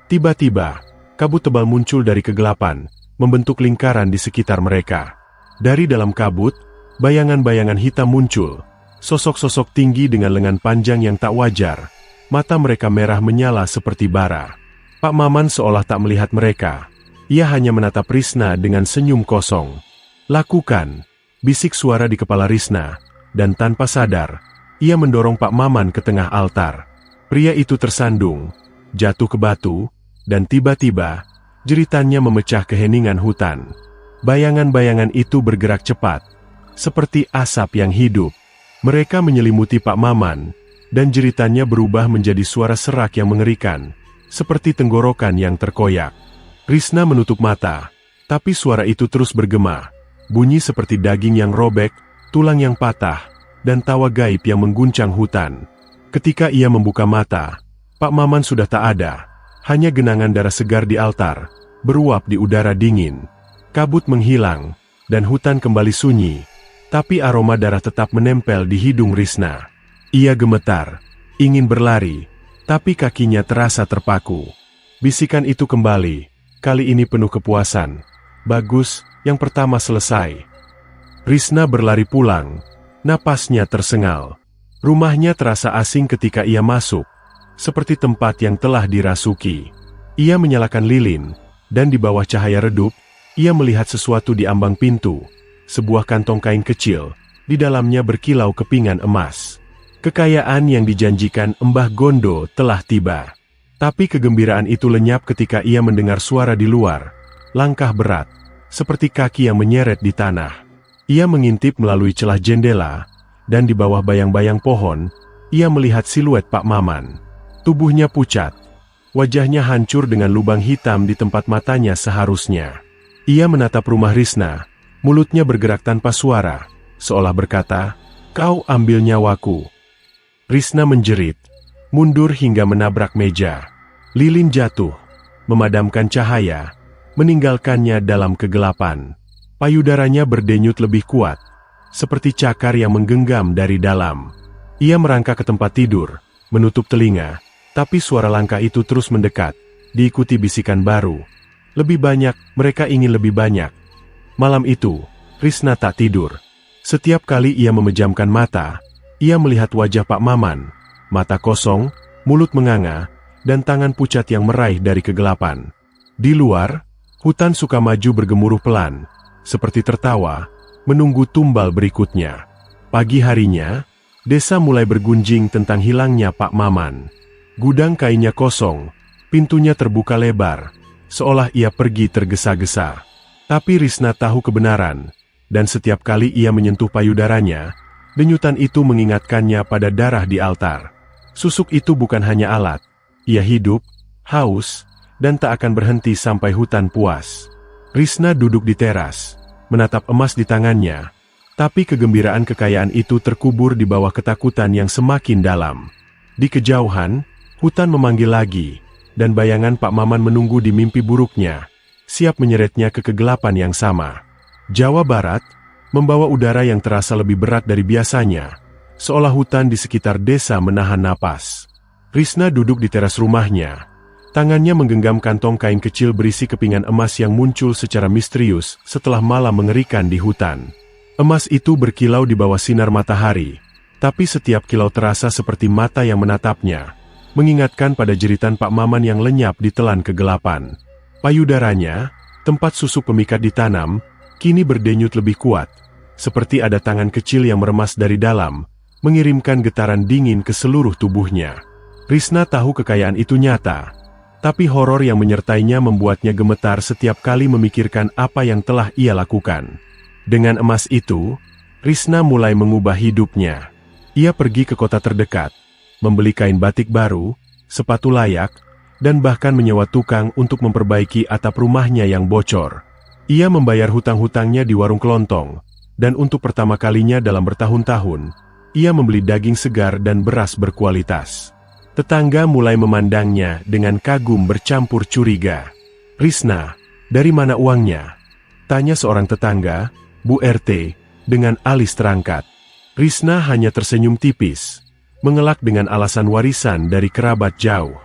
Tiba-tiba, kabut tebal muncul dari kegelapan, membentuk lingkaran di sekitar mereka. Dari dalam kabut, bayangan-bayangan hitam muncul, sosok-sosok tinggi dengan lengan panjang yang tak wajar. Mata mereka merah menyala seperti bara. Pak Maman seolah tak melihat mereka. Ia hanya menatap Risna dengan senyum kosong. Lakukan, bisik suara di kepala Risna, dan tanpa sadar, ia mendorong Pak Maman ke tengah altar. Pria itu tersandung, jatuh ke batu, dan tiba-tiba, jeritannya memecah keheningan hutan. Bayangan-bayangan itu bergerak cepat, seperti asap yang hidup. Mereka menyelimuti Pak Maman, dan jeritannya berubah menjadi suara serak yang mengerikan, seperti tenggorokan yang terkoyak. Risna menutup mata, tapi suara itu terus bergema, bunyi seperti daging yang robek, tulang yang patah, dan tawa gaib yang mengguncang hutan. Ketika ia membuka mata, Pak Maman sudah tak ada, hanya genangan darah segar di altar, beruap di udara dingin. Kabut menghilang, dan hutan kembali sunyi, tapi aroma darah tetap menempel di hidung Risna. Ia gemetar, ingin berlari, tapi kakinya terasa terpaku. Bisikan itu kembali, kali ini penuh kepuasan. Bagus, yang pertama selesai. Risna berlari pulang, napasnya tersengal. Rumahnya terasa asing ketika ia masuk, seperti tempat yang telah dirasuki. Ia menyalakan lilin, dan di bawah cahaya redup, ia melihat sesuatu di ambang pintu, sebuah kantong kain kecil, di dalamnya berkilau kepingan emas. Kekayaan yang dijanjikan Mbah Gondo telah tiba. Tapi kegembiraan itu lenyap ketika ia mendengar suara di luar. Langkah berat, seperti kaki yang menyeret di tanah. Ia mengintip melalui celah jendela, dan di bawah bayang-bayang pohon, ia melihat siluet Pak Maman. Tubuhnya pucat, wajahnya hancur dengan lubang hitam di tempat matanya seharusnya. Ia menatap rumah Risna, mulutnya bergerak tanpa suara, seolah berkata, "Kau ambil nyawaku." Risna menjerit, mundur hingga menabrak meja. Lilin jatuh, memadamkan cahaya, meninggalkannya dalam kegelapan. Payudaranya berdenyut lebih kuat, seperti cakar yang menggenggam dari dalam. Ia merangkak ke tempat tidur, menutup telinga, tapi suara langkah itu terus mendekat, diikuti bisikan baru. Lebih banyak, mereka ingin lebih banyak. Malam itu, Risna tak tidur. Setiap kali ia memejamkan mata, ia melihat wajah Pak Maman, mata kosong, mulut menganga, dan tangan pucat yang meraih dari kegelapan. Di luar, hutan Sukamaju bergemuruh pelan, seperti tertawa, menunggu tumbal berikutnya. Pagi harinya, desa mulai bergunjing tentang hilangnya Pak Maman. Gudang kainnya kosong, pintunya terbuka lebar, seolah ia pergi tergesa-gesa. Tapi Risna tahu kebenaran, dan setiap kali ia menyentuh payudaranya, denyutan itu mengingatkannya pada darah di altar. Susuk itu bukan hanya alat, ia hidup, haus, dan tak akan berhenti sampai hutan puas. Risna duduk di teras, menatap emas di tangannya, tapi kegembiraan kekayaan itu terkubur di bawah ketakutan yang semakin dalam. Di kejauhan, hutan memanggil lagi, dan bayangan Pak Maman menunggu di mimpi buruknya, siap menyeretnya ke kegelapan yang sama. Jawa Barat membawa udara yang terasa lebih berat dari biasanya, seolah hutan di sekitar desa menahan napas. Risna duduk di teras rumahnya, tangannya menggenggam kantong kain kecil berisi kepingan emas yang muncul secara misterius setelah malam mengerikan di hutan. Emas itu berkilau di bawah sinar matahari, tapi setiap kilau terasa seperti mata yang menatapnya, mengingatkan pada jeritan Pak Maman yang lenyap di telan kegelapan. Payudaranya, tempat susuk pemikat ditanam, kini berdenyut lebih kuat, seperti ada tangan kecil yang meremas dari dalam, mengirimkan getaran dingin ke seluruh tubuhnya. Risna tahu kekayaan itu nyata, tapi horor yang menyertainya membuatnya gemetar setiap kali memikirkan apa yang telah ia lakukan. Dengan emas itu, Risna mulai mengubah hidupnya. Ia pergi ke kota terdekat, membeli kain batik baru, sepatu layak, dan bahkan menyewa tukang untuk memperbaiki atap rumahnya yang bocor. Ia membayar hutang-hutangnya di warung kelontong, dan untuk pertama kalinya dalam bertahun-tahun, ia membeli daging segar dan beras berkualitas. Tetangga mulai memandangnya dengan kagum bercampur curiga. "Risna, dari mana uangnya?" tanya seorang tetangga, Bu RT, dengan alis terangkat. Risna hanya tersenyum tipis, mengelak dengan alasan warisan dari kerabat jauh.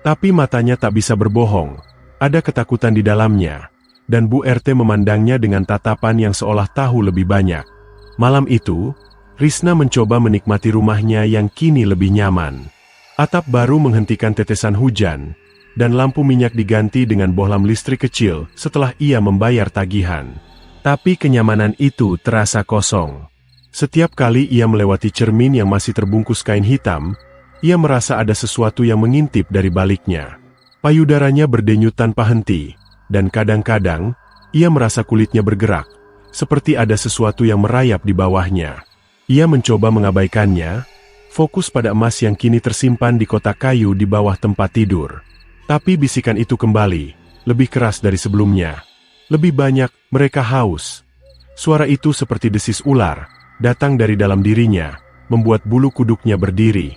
Tapi matanya tak bisa berbohong, ada ketakutan di dalamnya, dan Bu RT memandangnya dengan tatapan yang seolah tahu lebih banyak. Malam itu, Risna mencoba menikmati rumahnya yang kini lebih nyaman. Atap baru menghentikan tetesan hujan, dan lampu minyak diganti dengan bohlam listrik kecil setelah ia membayar tagihan. Tapi kenyamanan itu terasa kosong. Setiap kali ia melewati cermin yang masih terbungkus kain hitam, ia merasa ada sesuatu yang mengintip dari baliknya. Payudaranya berdenyut tanpa henti, dan kadang-kadang, ia merasa kulitnya bergerak, seperti ada sesuatu yang merayap di bawahnya. Ia mencoba mengabaikannya, fokus pada emas yang kini tersimpan di kotak kayu di bawah tempat tidur. Tapi bisikan itu kembali, lebih keras dari sebelumnya. Lebih banyak, mereka haus. Suara itu seperti desis ular, datang dari dalam dirinya, membuat bulu kuduknya berdiri.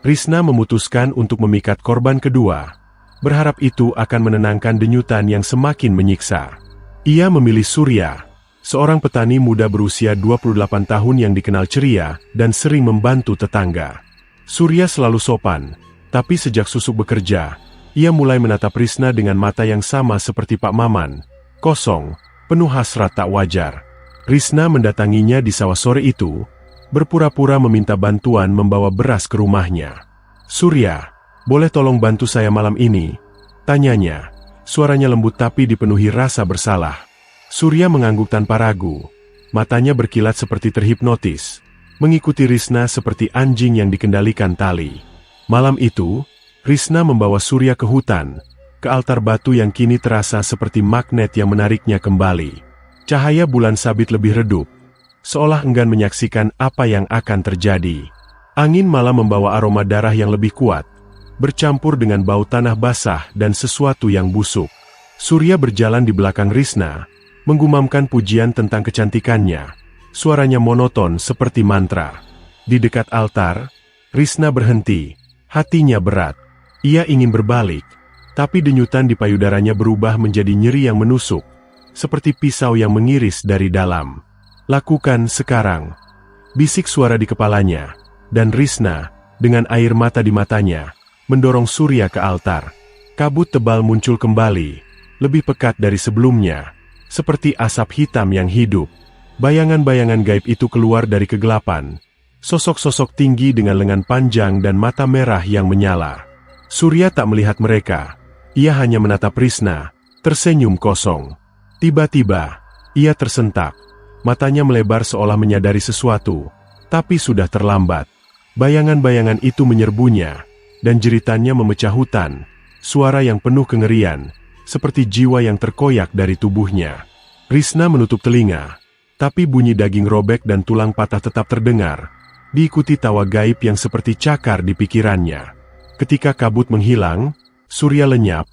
Risna memutuskan untuk memikat korban kedua, berharap itu akan menenangkan denyutan yang semakin menyiksa. Ia memilih Surya, seorang petani muda berusia 28 tahun yang dikenal ceria dan sering membantu tetangga. Surya selalu sopan, tapi sejak Susuk bekerja, ia mulai menatap Risna dengan mata yang sama seperti Pak Maman, kosong, penuh hasrat tak wajar. Risna mendatanginya di sawah sore itu, berpura-pura meminta bantuan membawa beras ke rumahnya. "Surya, boleh tolong bantu saya malam ini?" tanyanya. Suaranya lembut tapi dipenuhi rasa bersalah. Surya mengangguk tanpa ragu. Matanya berkilat seperti terhipnotis, mengikuti Risna seperti anjing yang dikendalikan tali. Malam itu, Risna membawa Surya ke hutan, ke altar batu yang kini terasa seperti magnet yang menariknya kembali. Cahaya bulan sabit lebih redup, seolah enggan menyaksikan apa yang akan terjadi. Angin malam membawa aroma darah yang lebih kuat, bercampur dengan bau tanah basah dan sesuatu yang busuk. Surya berjalan di belakang Risna, menggumamkan pujian tentang kecantikannya. Suaranya monoton seperti mantra. Di dekat altar, Risna berhenti, hatinya berat. Ia ingin berbalik, tapi denyutan di payudaranya berubah menjadi nyeri yang menusuk, seperti pisau yang mengiris dari dalam. "Lakukan sekarang," bisik suara di kepalanya, dan Risna, dengan air mata di matanya, mendorong Surya ke altar. Kabut tebal muncul kembali, lebih pekat dari sebelumnya, seperti asap hitam yang hidup. Bayangan-bayangan gaib itu keluar dari kegelapan, sosok-sosok tinggi dengan lengan panjang dan mata merah yang menyala. Surya tak melihat mereka, ia hanya menatap Risna, tersenyum kosong. Tiba-tiba, ia tersentak. Matanya melebar seolah menyadari sesuatu, tapi sudah terlambat. Bayangan-bayangan itu menyerbunya, dan jeritannya memecah hutan, suara yang penuh kengerian, seperti jiwa yang terkoyak dari tubuhnya. Risna menutup telinga, tapi bunyi daging robek dan tulang patah tetap terdengar, diikuti tawa gaib yang seperti cakar di pikirannya. Ketika kabut menghilang, Surya lenyap,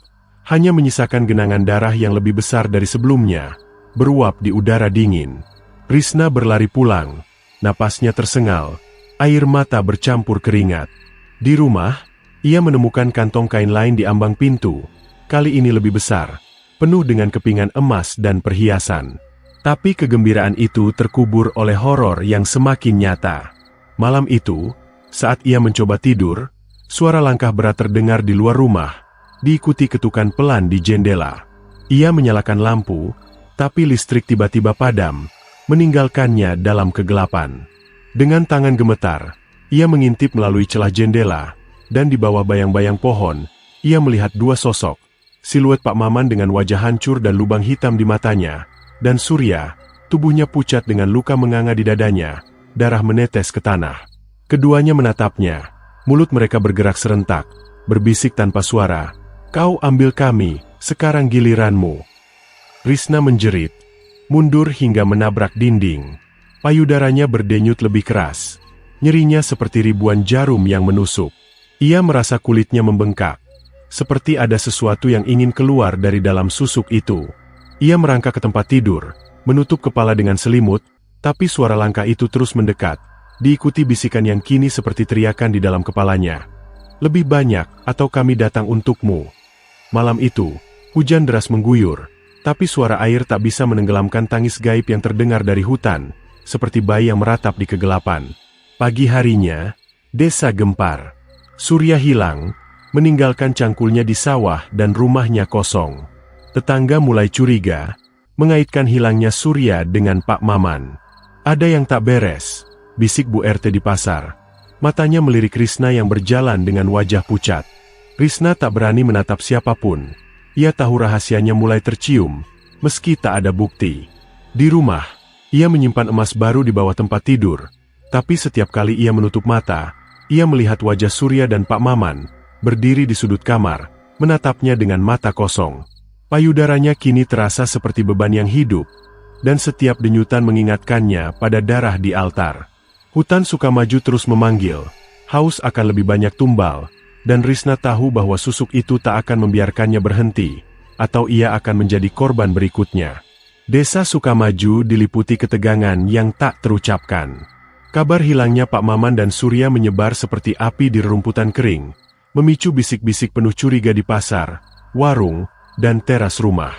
hanya menyisakan genangan darah yang lebih besar dari sebelumnya, beruap di udara dingin. Risna berlari pulang, napasnya tersengal, air mata bercampur keringat. Di rumah, ia menemukan kantong kain lain di ambang pintu, kali ini lebih besar, penuh dengan kepingan emas dan perhiasan. Tapi kegembiraan itu terkubur oleh horor yang semakin nyata. Malam itu, saat ia mencoba tidur, suara langkah berat terdengar di luar rumah, diikuti ketukan pelan di jendela. Ia menyalakan lampu, tapi listrik tiba-tiba padam, meninggalkannya dalam kegelapan. Dengan tangan gemetar, ia mengintip melalui celah jendela, dan di bawah bayang-bayang pohon, ia melihat dua sosok, siluet Pak Maman dengan wajah hancur dan lubang hitam di matanya, dan Surya, tubuhnya pucat dengan luka menganga di dadanya, darah menetes ke tanah. Keduanya menatapnya, mulut mereka bergerak serentak, berbisik tanpa suara, "Kau ambil kami, sekarang giliranmu." Risna menjerit, mundur hingga menabrak dinding. Payudaranya berdenyut lebih keras, nyerinya seperti ribuan jarum yang menusuk. Ia merasa kulitnya membengkak, seperti ada sesuatu yang ingin keluar dari dalam susuk itu. Ia merangkak ke tempat tidur, menutup kepala dengan selimut, Tapi suara langkah itu terus mendekat, diikuti bisikan yang kini seperti teriakan di dalam kepalanya. Lebih banyak, atau kami datang untukmu. Malam itu, hujan deras mengguyur, tapi suara air tak bisa menenggelamkan tangis gaib yang terdengar dari hutan, seperti bayi yang meratap di kegelapan. Pagi harinya, desa gempar. Surya hilang, meninggalkan cangkulnya di sawah dan rumahnya kosong. Tetangga mulai curiga, mengaitkan hilangnya Surya dengan Pak Maman. Ada yang tak beres, bisik Bu RT di pasar. Matanya melirik Risna yang berjalan dengan wajah pucat. Risna tak berani menatap siapapun. Ia tahu rahasianya mulai tercium, meski tak ada bukti. Di rumah, ia menyimpan emas baru di bawah tempat tidur. Tapi setiap kali ia menutup mata, ia melihat wajah Surya dan Pak Maman, berdiri di sudut kamar, menatapnya dengan mata kosong. Payudaranya kini terasa seperti beban yang hidup, dan setiap denyutan mengingatkannya pada darah di altar. Hutan Sukamaju terus memanggil, haus akan lebih banyak tumbal, dan Risna tahu bahwa susuk itu tak akan membiarkannya berhenti, atau ia akan menjadi korban berikutnya. Desa Sukamaju diliputi ketegangan yang tak terucapkan. Kabar hilangnya Pak Maman dan Surya menyebar seperti api di rerumputan kering, memicu bisik-bisik penuh curiga di pasar, warung, dan teras rumah.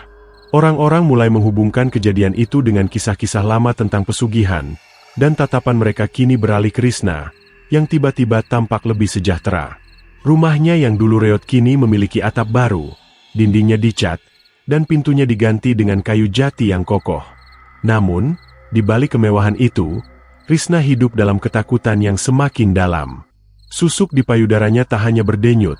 Orang-orang mulai menghubungkan kejadian itu dengan kisah-kisah lama tentang pesugihan, dan tatapan mereka kini beralih ke Risna, yang tiba-tiba tampak lebih sejahtera. Rumahnya yang dulu reot kini memiliki atap baru, dindingnya dicat, dan pintunya diganti dengan kayu jati yang kokoh. Namun, di balik kemewahan itu, Risna hidup dalam ketakutan yang semakin dalam. Susuk di payudaranya tak hanya berdenyut,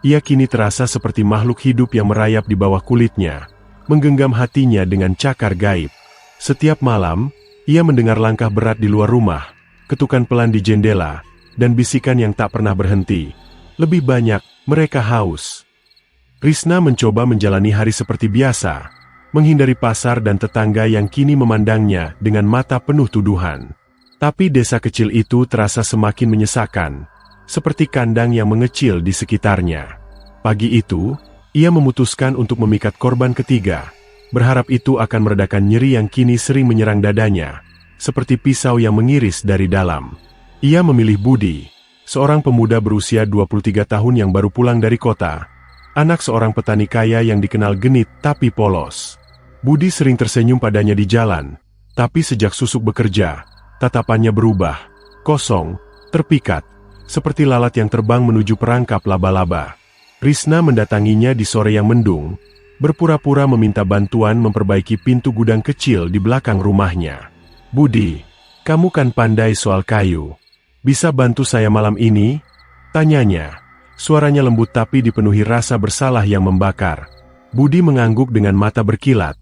ia kini terasa seperti makhluk hidup yang merayap di bawah kulitnya, menggenggam hatinya dengan cakar gaib. Setiap malam, ia mendengar langkah berat di luar rumah, ketukan pelan di jendela, dan bisikan yang tak pernah berhenti. Lebih banyak, mereka haus. Risna mencoba menjalani hari seperti biasa, menghindari pasar dan tetangga yang kini memandangnya dengan mata penuh tuduhan. Tapi desa kecil itu terasa semakin menyesakan, seperti kandang yang mengecil di sekitarnya. Pagi itu, ia memutuskan untuk memikat korban ketiga, berharap itu akan meredakan nyeri yang kini sering menyerang dadanya, seperti pisau yang mengiris dari dalam. Ia memilih Budi, seorang pemuda berusia 23 tahun yang baru pulang dari kota, anak seorang petani kaya yang dikenal genit tapi polos. Budi sering tersenyum padanya di jalan, tapi sejak Susuk bekerja, tatapannya berubah, kosong, terpikat, seperti lalat yang terbang menuju perangkap laba-laba. Risna mendatanginya di sore yang mendung, berpura-pura meminta bantuan memperbaiki pintu gudang kecil di belakang rumahnya. "Budi, kamu kan pandai soal kayu. Bisa bantu saya malam ini?" tanyanya. Suaranya lembut tapi dipenuhi rasa bersalah yang membakar. Budi mengangguk dengan mata berkilat,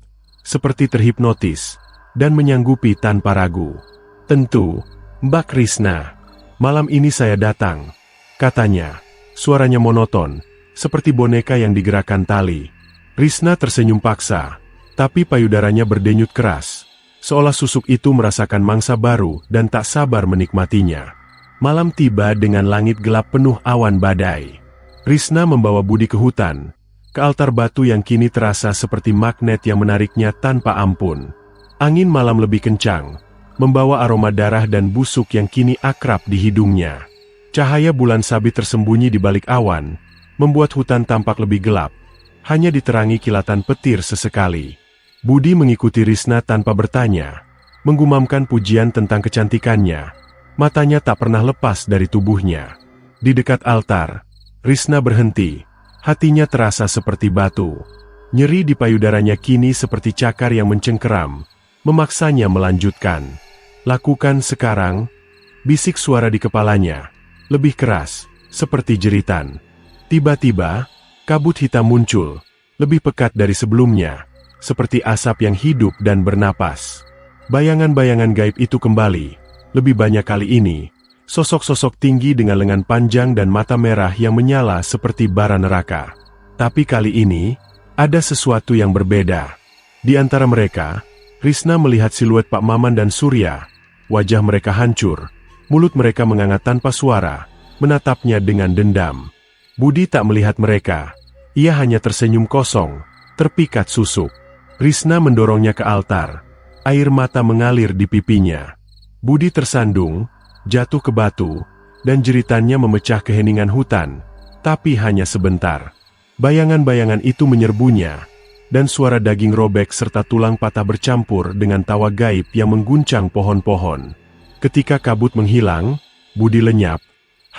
seperti terhipnotis, dan menyanggupi tanpa ragu. "Tentu, Mbak Risna. Malam ini saya datang," katanya. Suaranya monoton, seperti boneka yang digerakkan tali. Risna tersenyum paksa, tapi payudaranya berdenyut keras, seolah Susuk itu merasakan mangsa baru dan tak sabar menikmatinya. Malam tiba dengan langit gelap penuh awan badai. Risna membawa Budi ke hutan, ke altar batu yang kini terasa seperti magnet yang menariknya tanpa ampun. Angin malam lebih kencang, membawa aroma darah dan busuk yang kini akrab di hidungnya. Cahaya bulan sabit tersembunyi di balik awan, membuat hutan tampak lebih gelap, hanya diterangi kilatan petir sesekali. Budi mengikuti Risna tanpa bertanya, menggumamkan pujian tentang kecantikannya. Matanya tak pernah lepas dari tubuhnya. Di dekat altar, Risna berhenti, hatinya terasa seperti batu. Nyeri di payudaranya kini seperti cakar yang mencengkeram, memaksanya melanjutkan. "Lakukan sekarang," bisik suara di kepalanya, lebih keras, seperti jeritan. Tiba-tiba, kabut hitam muncul, lebih pekat dari sebelumnya, seperti asap yang hidup dan bernapas. Bayangan-bayangan gaib itu kembali, lebih banyak kali ini, sosok-sosok tinggi dengan lengan panjang dan mata merah yang menyala seperti bara neraka. Tapi kali ini, ada sesuatu yang berbeda. Di antara mereka, Risna melihat siluet Pak Maman dan Surya. Wajah mereka hancur, mulut mereka menganga tanpa suara, menatapnya dengan dendam. Budi tak melihat mereka, ia hanya tersenyum kosong, terpikat Susuk. Risna mendorongnya ke altar, Air mata mengalir di pipinya. Budi tersandung, jatuh ke batu, dan jeritannya memecah keheningan hutan. Tapi hanya sebentar. Bayangan-bayangan itu menyerbunya, dan suara daging robek serta tulang patah bercampur dengan tawa gaib yang mengguncang pohon-pohon. Ketika kabut menghilang, Budi lenyap,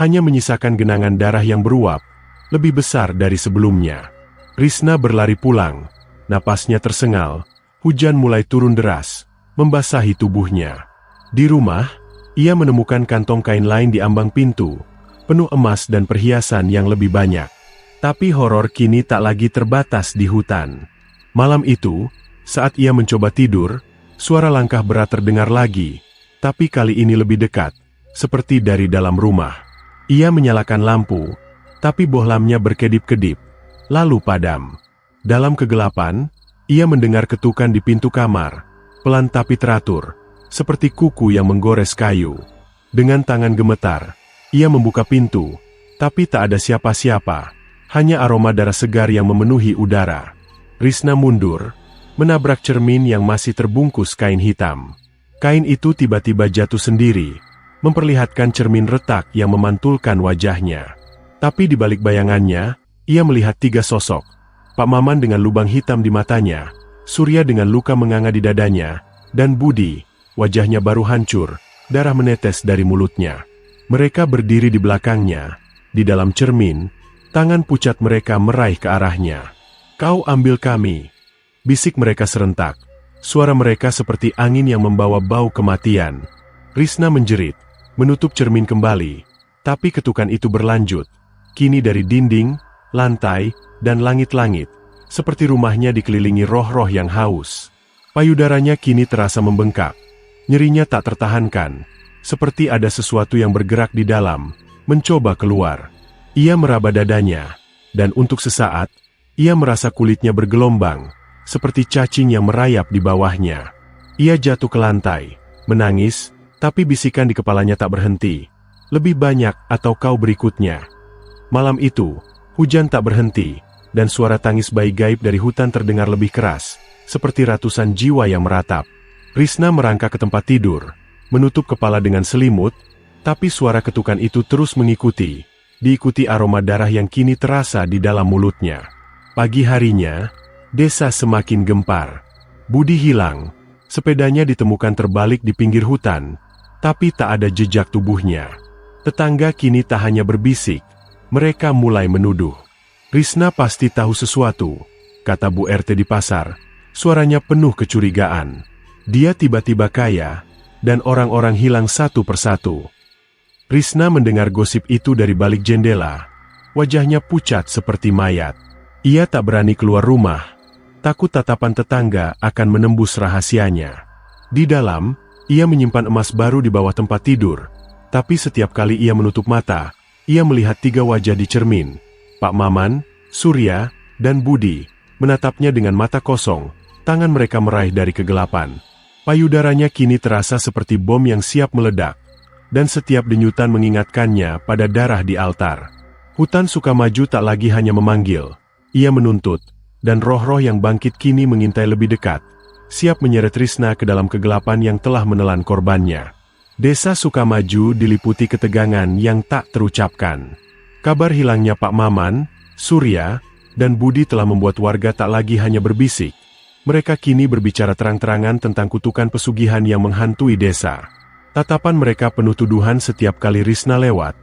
hanya menyisakan genangan darah yang beruap, lebih besar dari sebelumnya. Risna berlari pulang, napasnya tersengal, hujan mulai turun deras, membasahi tubuhnya. Di rumah, ia menemukan kantong kain lain di ambang pintu, penuh emas dan perhiasan yang lebih banyak. Tapi horor kini tak lagi terbatas di hutan. Malam itu, saat ia mencoba tidur, suara langkah berat terdengar lagi, tapi kali ini lebih dekat, seperti dari dalam rumah. Ia menyalakan lampu, tapi bohlamnya berkedip-kedip, lalu padam. Dalam kegelapan, ia mendengar ketukan di pintu kamar, pelan tapi teratur, seperti kuku yang menggores kayu. Dengan tangan gemetar, ia membuka pintu, tapi tak ada siapa-siapa, hanya aroma darah segar yang memenuhi udara. Risna mundur, menabrak cermin yang masih terbungkus kain hitam. Kain itu tiba-tiba jatuh sendiri, memperlihatkan cermin retak yang memantulkan wajahnya. Tapi di balik bayangannya, ia melihat 3 sosok. Pak Maman dengan lubang hitam di matanya, Surya dengan luka menganga di dadanya, dan Budi, wajahnya baru hancur, darah menetes dari mulutnya. Mereka berdiri di belakangnya, di dalam cermin, tangan pucat mereka meraih ke arahnya. "Kau ambil kami," bisik mereka serentak. Suara mereka seperti angin yang membawa bau kematian. Risna menjerit, menutup cermin kembali, tapi ketukan itu berlanjut. Kini dari dinding, lantai, dan langit-langit, seperti rumahnya dikelilingi roh-roh yang haus. Payudaranya kini terasa membengkak. Nyerinya tak tertahankan, seperti ada sesuatu yang bergerak di dalam, mencoba keluar. Ia meraba dadanya, dan untuk sesaat, ia merasa kulitnya bergelombang, seperti cacing yang merayap di bawahnya. Ia jatuh ke lantai, menangis, tapi bisikan di kepalanya tak berhenti. "Lebih banyak atau kau berikutnya." Malam itu, hujan tak berhenti, dan suara tangis bayi gaib dari hutan terdengar lebih keras, seperti ratusan jiwa yang meratap. Risna merangkak ke tempat tidur, menutup kepala dengan selimut, tapi suara ketukan itu terus mengikuti, diikuti aroma darah yang kini terasa di dalam mulutnya. Pagi harinya, desa semakin gempar. Budi hilang, sepedanya ditemukan terbalik di pinggir hutan, tapi tak ada jejak tubuhnya. Tetangga kini tak hanya berbisik, mereka mulai menuduh. "Risna pasti tahu sesuatu," kata Bu RT di pasar, suaranya penuh kecurigaan. "Dia tiba-tiba kaya, dan orang-orang hilang satu persatu." Risna mendengar gosip itu dari balik jendela, wajahnya pucat seperti mayat. Ia tak berani keluar rumah, takut tatapan tetangga akan menembus rahasianya. Di dalam, ia menyimpan emas baru di bawah tempat tidur, tapi setiap kali ia menutup mata, ia melihat 3 wajah di cermin. Pak Maman, Surya, dan Budi, menatapnya dengan mata kosong, tangan mereka meraih dari kegelapan. Payudaranya kini terasa seperti bom yang siap meledak, dan setiap denyutan mengingatkannya pada darah di altar. Hutan Sukamaju tak lagi hanya memanggil, ia menuntut, dan roh-roh yang bangkit kini mengintai lebih dekat, siap menyeret Risna ke dalam kegelapan yang telah menelan korbannya. Desa Sukamaju diliputi ketegangan yang tak terucapkan. Kabar hilangnya Pak Maman, Surya, dan Budi telah membuat warga tak lagi hanya berbisik. Mereka kini berbicara terang-terangan tentang kutukan pesugihan yang menghantui desa. Tatapan mereka penuh tuduhan setiap kali Risna lewat,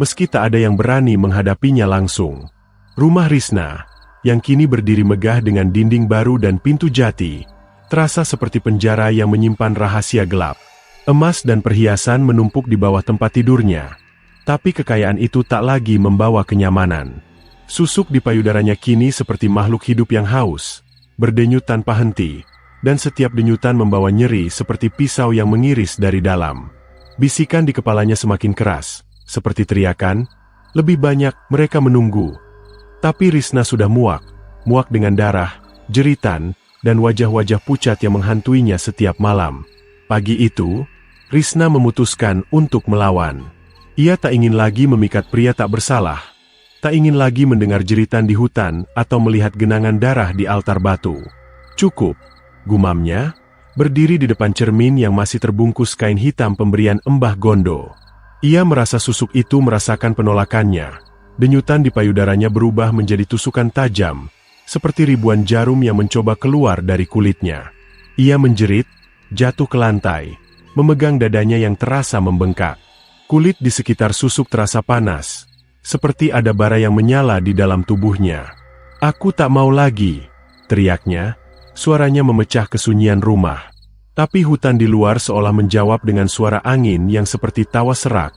meski tak ada yang berani menghadapinya langsung. Rumah Risna, yang kini berdiri megah dengan dinding baru dan pintu jati, terasa seperti penjara yang menyimpan rahasia gelap. Emas dan perhiasan menumpuk di bawah tempat tidurnya, tapi kekayaan itu tak lagi membawa kenyamanan. Susuk di payudaranya kini seperti makhluk hidup yang haus, berdenyut tanpa henti, dan setiap denyutan membawa nyeri seperti pisau yang mengiris dari dalam. Bisikan di kepalanya semakin keras, seperti teriakan, "Lebih banyak, mereka menunggu." Tapi Risna sudah muak dengan darah, jeritan, dan wajah-wajah pucat yang menghantuinya setiap malam. Pagi itu, Risna memutuskan untuk melawan. Ia tak ingin lagi memikat pria tak bersalah, tak ingin lagi mendengar jeritan di hutan atau melihat genangan darah di altar batu. "Cukup," gumamnya, berdiri di depan cermin yang masih terbungkus kain hitam pemberian Mbah Gondo. Ia merasa susuk itu merasakan penolakannya. Denyutan di payudaranya berubah menjadi tusukan tajam, seperti ribuan jarum yang mencoba keluar dari kulitnya. Ia menjerit, jatuh ke lantai, memegang dadanya yang terasa membengkak. Kulit di sekitar susuk terasa panas, seperti ada bara yang menyala di dalam tubuhnya. "Aku tak mau lagi," teriaknya. Suaranya memecah kesunyian rumah. Tapi hutan di luar seolah menjawab dengan suara angin yang seperti tawa serak,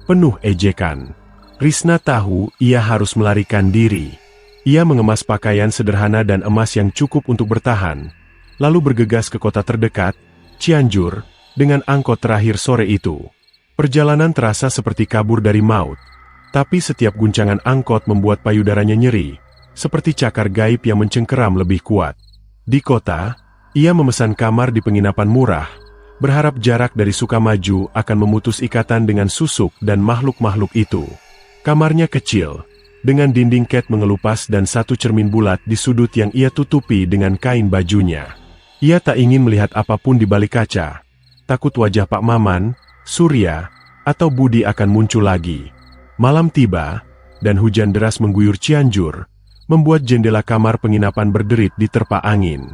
penuh ejekan. Risna tahu ia harus melarikan diri. Ia mengemas pakaian sederhana dan emas yang cukup untuk bertahan, lalu bergegas ke kota terdekat, Cianjur, dengan angkot terakhir sore itu. Perjalanan terasa seperti kabur dari maut, tapi setiap guncangan angkot membuat payudaranya nyeri, seperti cakar gaib yang mencengkeram lebih kuat. Di kota, ia memesan kamar di penginapan murah, berharap jarak dari Sukamaju akan memutus ikatan dengan susuk dan makhluk-makhluk itu. Kamarnya kecil, dengan dinding cat mengelupas dan satu cermin bulat di sudut yang ia tutupi dengan kain bajunya. Ia tak ingin melihat apapun di balik kaca, takut wajah Pak Maman, Surya, atau Budi akan muncul lagi. Malam tiba, dan hujan deras mengguyur Cianjur, membuat jendela kamar penginapan berderit diterpa angin.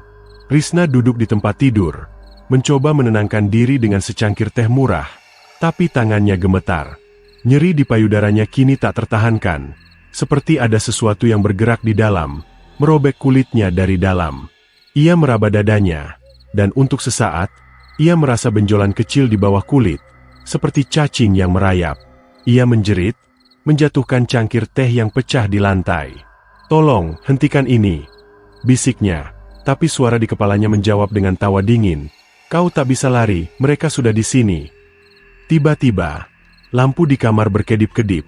Risna duduk di tempat tidur, mencoba menenangkan diri dengan secangkir teh murah, tapi tangannya gemetar. Nyeri di payudaranya kini tak tertahankan, seperti ada sesuatu yang bergerak di dalam, merobek kulitnya dari dalam. Ia meraba dadanya, dan untuk sesaat, ia merasa benjolan kecil di bawah kulit, seperti cacing yang merayap. Ia menjerit, menjatuhkan cangkir teh yang pecah di lantai. "Tolong, hentikan ini," bisiknya, tapi suara di kepalanya menjawab dengan tawa dingin. "Kau tak bisa lari, mereka sudah di sini." Tiba-tiba, lampu di kamar berkedip-kedip,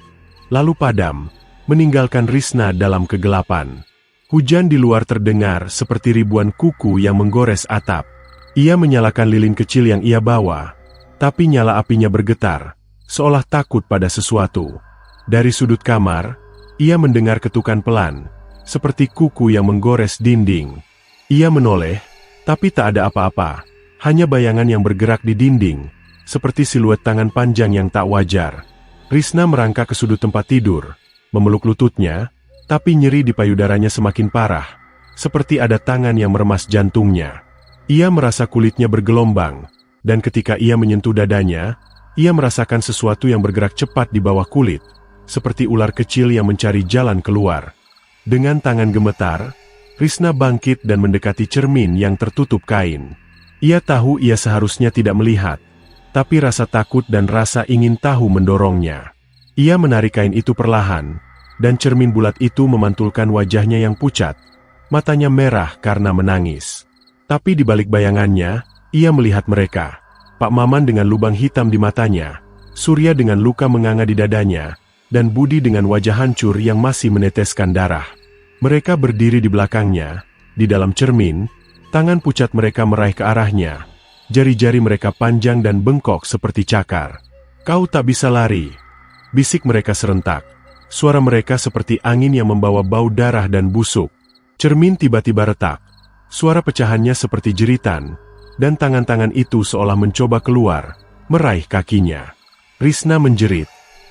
lalu padam, meninggalkan Risna dalam kegelapan. Hujan di luar terdengar seperti ribuan kuku yang menggores atap. Ia menyalakan lilin kecil yang ia bawa, tapi nyala apinya bergetar, seolah takut pada sesuatu. Dari sudut kamar, ia mendengar ketukan pelan, seperti kuku yang menggores dinding. Ia menoleh, tapi tak ada apa-apa, hanya bayangan yang bergerak di dinding, seperti siluet tangan panjang yang tak wajar. Risna merangkak ke sudut tempat tidur, memeluk lututnya, tapi nyeri di payudaranya semakin parah, seperti ada tangan yang meremas jantungnya. Ia merasa kulitnya bergelombang, dan ketika ia menyentuh dadanya, ia merasakan sesuatu yang bergerak cepat di bawah kulit, seperti ular kecil yang mencari jalan keluar. Dengan tangan gemetar, Risna bangkit dan mendekati cermin yang tertutup kain. Ia tahu ia seharusnya tidak melihat, tapi rasa takut dan rasa ingin tahu mendorongnya. Ia menarik kain itu perlahan, dan cermin bulat itu memantulkan wajahnya yang pucat, matanya merah karena menangis. Tapi di balik bayangannya, ia melihat mereka. Pak Maman dengan lubang hitam di matanya, Surya dengan luka menganga di dadanya, dan Budi dengan wajah hancur yang masih meneteskan darah. Mereka berdiri di belakangnya, di dalam cermin, tangan pucat mereka meraih ke arahnya. Jari-jari mereka panjang dan bengkok seperti cakar. "Kau tak bisa lari," bisik mereka serentak. Suara mereka seperti angin yang membawa bau darah dan busuk. Cermin tiba-tiba retak. Suara pecahannya seperti jeritan, dan tangan-tangan itu seolah mencoba keluar, meraih kakinya. Risna menjerit,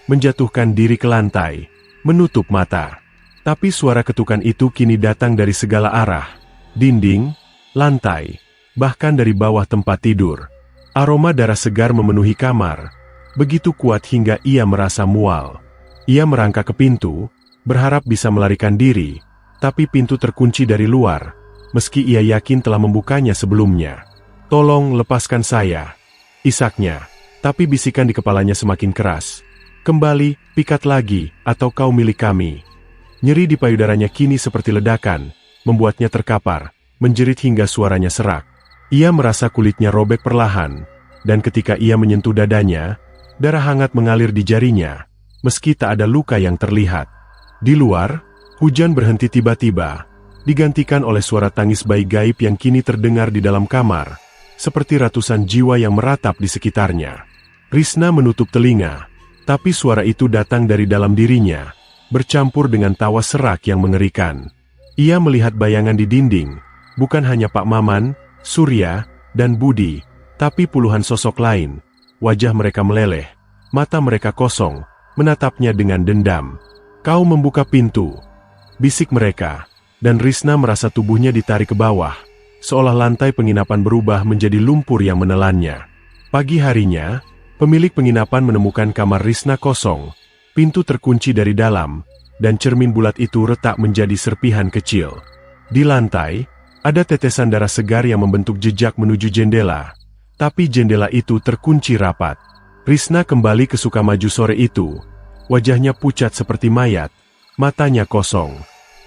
menjatuhkan diri ke lantai, menutup mata. Tapi suara ketukan itu kini datang dari segala arah. Dinding, lantai, bahkan dari bawah tempat tidur. Aroma darah segar memenuhi kamar, begitu kuat hingga ia merasa mual. Ia merangkak ke pintu, berharap bisa melarikan diri, tapi pintu terkunci dari luar, meski ia yakin telah membukanya sebelumnya. "Tolong lepaskan saya," isaknya, tapi bisikan di kepalanya semakin keras. "Kembali, pikat lagi, atau kau milik kami." Nyeri di payudaranya kini seperti ledakan, membuatnya terkapar, menjerit hingga suaranya serak. Ia merasa kulitnya robek perlahan, dan ketika ia menyentuh dadanya, darah hangat mengalir di jarinya, meski tak ada luka yang terlihat. Di luar, hujan berhenti tiba-tiba, digantikan oleh suara tangis bayi gaib yang kini terdengar di dalam kamar, seperti ratusan jiwa yang meratap di sekitarnya. Risna menutup telinga, tapi suara itu datang dari dalam dirinya, bercampur dengan tawa serak yang mengerikan. Ia melihat bayangan di dinding, bukan hanya Pak Maman, Surya, dan Budi, tapi puluhan sosok lain. Wajah mereka meleleh, mata mereka kosong, menatapnya dengan dendam. "Kau membuka pintu," bisik mereka, dan Risna merasa tubuhnya ditarik ke bawah, seolah lantai penginapan berubah menjadi lumpur yang menelannya. Pagi harinya, pemilik penginapan menemukan kamar Risna kosong, pintu terkunci dari dalam, dan cermin bulat itu retak menjadi serpihan kecil. Di lantai, ada tetesan darah segar yang membentuk jejak menuju jendela, tapi jendela itu terkunci rapat. Risna kembali ke Sukamaju sore itu. Wajahnya pucat seperti mayat, matanya kosong.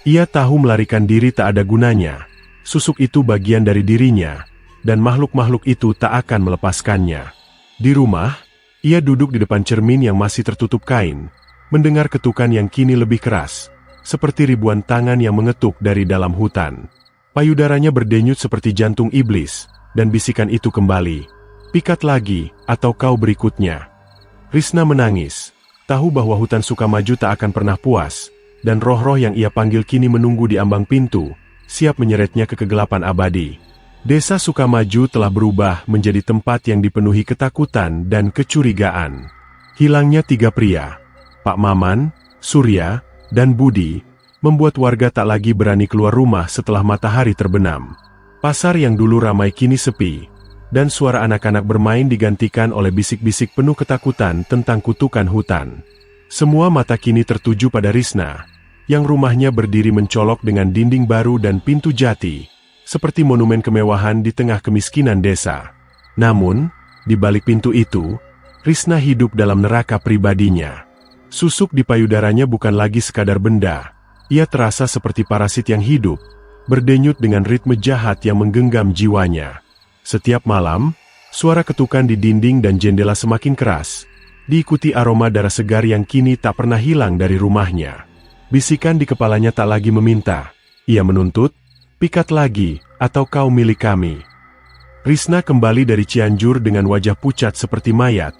Ia tahu melarikan diri tak ada gunanya. Susuk itu bagian dari dirinya, dan makhluk-makhluk itu tak akan melepaskannya. Di rumah, ia duduk di depan cermin yang masih tertutup kain, mendengar ketukan yang kini lebih keras, seperti ribuan tangan yang mengetuk dari dalam hutan. Payudaranya berdenyut seperti jantung iblis, dan bisikan itu kembali. "Pikat lagi, atau kau berikutnya." Risna menangis, tahu bahwa hutan Sukamaju tak akan pernah puas, dan roh-roh yang ia panggil kini menunggu di ambang pintu, siap menyeretnya ke kegelapan abadi. Desa Sukamaju telah berubah menjadi tempat yang dipenuhi ketakutan dan kecurigaan. Hilangnya 3 pria, Pak Maman, Surya, dan Budi, membuat warga tak lagi berani keluar rumah setelah matahari terbenam. Pasar yang dulu ramai kini sepi, dan suara anak-anak bermain digantikan oleh bisik-bisik penuh ketakutan tentang kutukan hutan. Semua mata kini tertuju pada Risna, yang rumahnya berdiri mencolok dengan dinding baru dan pintu jati, seperti monumen kemewahan di tengah kemiskinan desa. Namun, di balik pintu itu, Risna hidup dalam neraka pribadinya. Susuk di payudaranya bukan lagi sekadar benda. Ia terasa seperti parasit yang hidup, berdenyut dengan ritme jahat yang menggenggam jiwanya. Setiap malam, suara ketukan di dinding dan jendela semakin keras, diikuti aroma darah segar yang kini tak pernah hilang dari rumahnya. Bisikan di kepalanya tak lagi meminta. Ia menuntut, "Pikat lagi, atau kau milik kami." Risna kembali dari Cianjur dengan wajah pucat seperti mayat.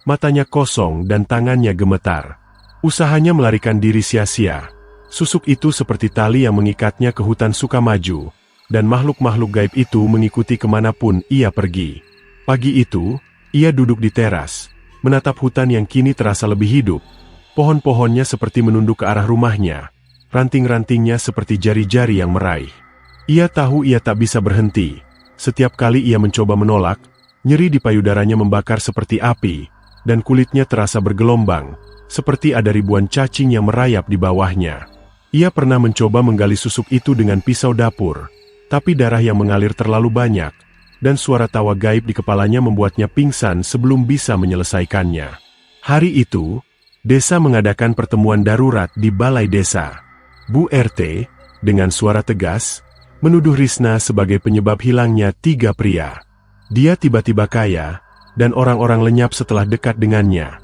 Matanya kosong dan tangannya gemetar. Usahanya melarikan diri sia-sia. Susuk itu seperti tali yang mengikatnya ke hutan Sukamaju, dan makhluk-makhluk gaib itu mengikuti kemanapun ia pergi. Pagi itu, ia duduk di teras, menatap hutan yang kini terasa lebih hidup. Pohon-pohonnya seperti menunduk ke arah rumahnya, ranting-rantingnya seperti jari-jari yang meraih. Ia tahu ia tak bisa berhenti. Setiap kali ia mencoba menolak, nyeri di payudaranya membakar seperti api, dan kulitnya terasa bergelombang, seperti ada ribuan cacing yang merayap di bawahnya. Ia pernah mencoba menggali susuk itu dengan pisau dapur, tapi darah yang mengalir terlalu banyak, dan suara tawa gaib di kepalanya membuatnya pingsan sebelum bisa menyelesaikannya. Hari itu, desa mengadakan pertemuan darurat di balai desa. Bu RT, dengan suara tegas, menuduh Risna sebagai penyebab hilangnya 3 pria. Dia tiba-tiba kaya, dan orang-orang lenyap setelah dekat dengannya.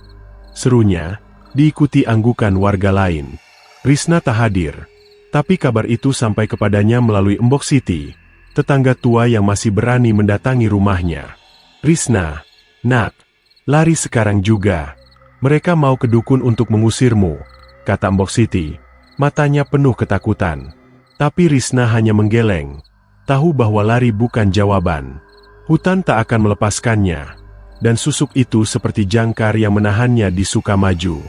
Serunya, diikuti anggukan warga lain. Risna tak hadir, tapi kabar itu sampai kepadanya melalui Embok Siti, tetangga tua yang masih berani mendatangi rumahnya. "Risna, nak, lari sekarang juga. Mereka mau ke dukun untuk mengusirmu," kata Embok Siti, matanya penuh ketakutan. Tapi Risna hanya menggeleng, tahu bahwa lari bukan jawaban. Hutan tak akan melepaskannya, dan susuk itu seperti jangkar yang menahannya di Sukamaju.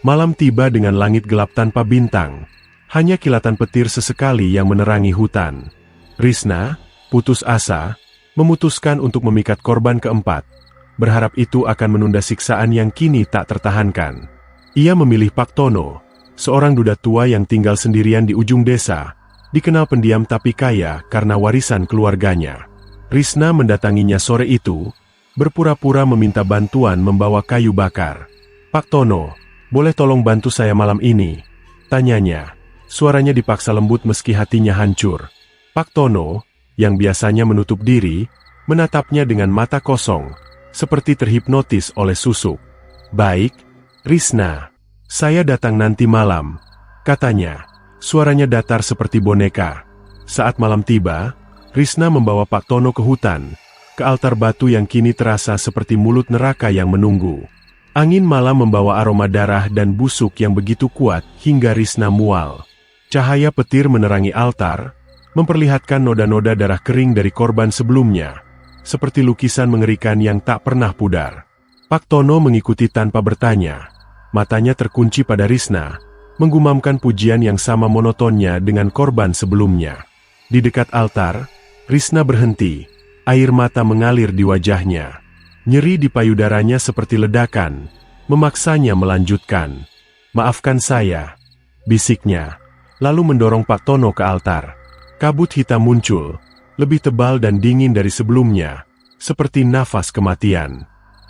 Malam tiba dengan langit gelap tanpa bintang, hanya kilatan petir sesekali yang menerangi hutan. Risna, putus asa, memutuskan untuk memikat korban keempat, berharap itu akan menunda siksaan yang kini tak tertahankan. Ia memilih Pak Tono, seorang duda tua yang tinggal sendirian di ujung desa, dikenal pendiam tapi kaya karena warisan keluarganya. Risna mendatanginya sore itu, berpura-pura meminta bantuan membawa kayu bakar. "Pak Tono, boleh tolong bantu saya malam ini?" tanyanya. Suaranya dipaksa lembut meski hatinya hancur. Pak Tono, yang biasanya menutup diri, menatapnya dengan mata kosong, seperti terhipnotis oleh susuk. "Baik, Risna. Saya datang nanti malam," katanya. Suaranya datar seperti boneka. Saat malam tiba, Risna membawa Pak Tono ke hutan, ke altar batu yang kini terasa seperti mulut neraka yang menunggu. Angin malam membawa aroma darah dan busuk yang begitu kuat hingga Risna mual. Cahaya petir menerangi altar, memperlihatkan noda-noda darah kering dari korban sebelumnya. seperti lukisan mengerikan yang tak pernah pudar. Pak Tono mengikuti tanpa bertanya. Matanya terkunci pada Risna, menggumamkan pujian yang sama monotonnya dengan korban sebelumnya. Di dekat altar, Risna berhenti, air mata mengalir di wajahnya. Nyeri di payudaranya seperti ledakan, memaksanya melanjutkan. "Maafkan saya," bisiknya, lalu mendorong Pak Tono ke altar. Kabut hitam muncul, lebih tebal dan dingin dari sebelumnya, seperti nafas kematian.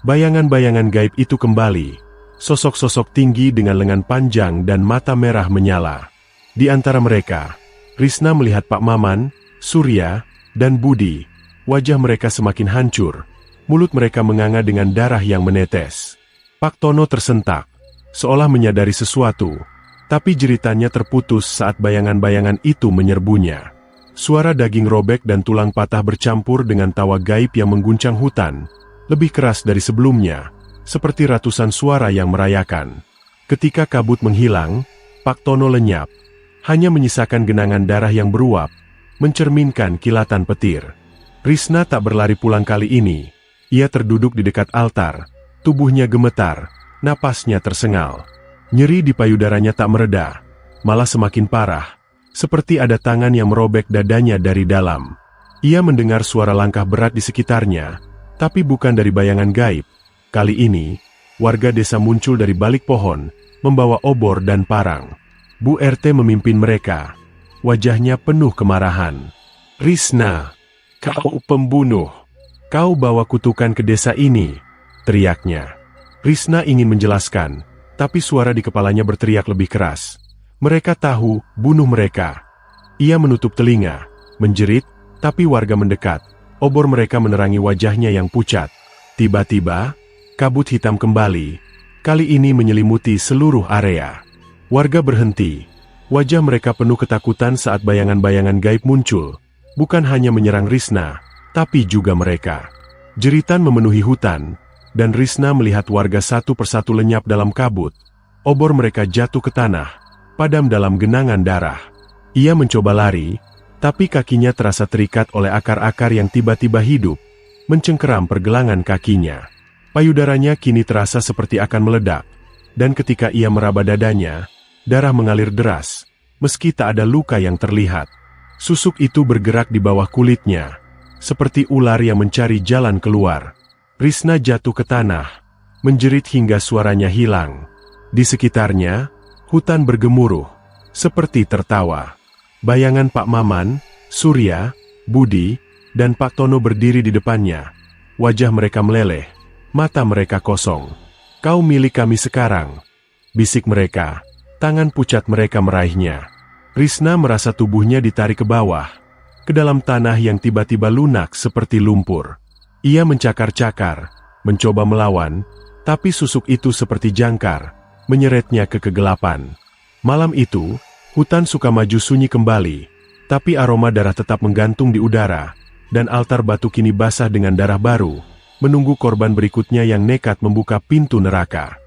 Bayangan-bayangan gaib itu kembali, sosok-sosok tinggi dengan lengan panjang dan mata merah menyala. Di antara mereka, Risna melihat Pak Maman, Surya, dan Budi. Wajah mereka semakin hancur, mulut mereka menganga dengan darah yang menetes. Pak Tono tersentak, seolah menyadari sesuatu, tapi jeritannya terputus saat bayangan-bayangan itu menyerbunya. Suara daging robek dan tulang patah bercampur dengan tawa gaib yang mengguncang hutan, lebih keras dari sebelumnya, seperti ratusan suara yang merayakan. Ketika kabut menghilang, Pak Tono lenyap, hanya menyisakan genangan darah yang beruap, mencerminkan kilatan petir. Risna tak berlari pulang kali ini. Ia terduduk di dekat altar, tubuhnya gemetar, napasnya tersengal. Nyeri di payudaranya tak mereda, malah semakin parah, seperti ada tangan yang merobek dadanya dari dalam. Ia mendengar suara langkah berat di sekitarnya, tapi bukan dari bayangan gaib. Kali ini, warga desa muncul dari balik pohon, membawa obor dan parang. Bu RT memimpin mereka. Wajahnya penuh kemarahan. "Risna, kau pembunuh. Kau bawa kutukan ke desa ini," teriaknya. Risna ingin menjelaskan, tapi suara di kepalanya berteriak lebih keras. "Mereka tahu, bunuh mereka." Ia menutup telinga, menjerit, tapi warga mendekat. Obor mereka menerangi wajahnya yang pucat. Tiba-tiba, kabut hitam kembali, kali ini menyelimuti seluruh area. Warga berhenti. Wajah mereka penuh ketakutan saat bayangan-bayangan gaib muncul, bukan hanya menyerang Risna, tapi juga mereka. Jeritan memenuhi hutan, dan Risna melihat warga satu persatu lenyap dalam kabut. Obor mereka jatuh ke tanah, padam dalam genangan darah. Ia mencoba lari, tapi kakinya terasa terikat oleh akar-akar yang tiba-tiba hidup, mencengkeram pergelangan kakinya. Payudaranya kini terasa seperti akan meledak, dan ketika ia meraba dadanya, darah mengalir deras, meski tak ada luka yang terlihat. Susuk itu bergerak di bawah kulitnya, seperti ular yang mencari jalan keluar. Risna jatuh ke tanah, menjerit hingga suaranya hilang. Di sekitarnya, hutan bergemuruh, seperti tertawa. Bayangan Pak Maman, Surya, Budi, dan Pak Tono berdiri di depannya. Wajah mereka meleleh, mata mereka kosong. "Kau milik kami sekarang," bisik mereka. Tangan pucat mereka meraihnya. Risna merasa tubuhnya ditarik ke bawah, ke dalam tanah yang tiba-tiba lunak seperti lumpur. Ia mencakar-cakar, mencoba melawan, tapi susuk itu seperti jangkar, menyeretnya ke kegelapan. Malam itu, hutan Sukamaju sunyi kembali, tapi aroma darah tetap menggantung di udara, dan altar batu kini basah dengan darah baru, menunggu korban berikutnya yang nekat membuka pintu neraka.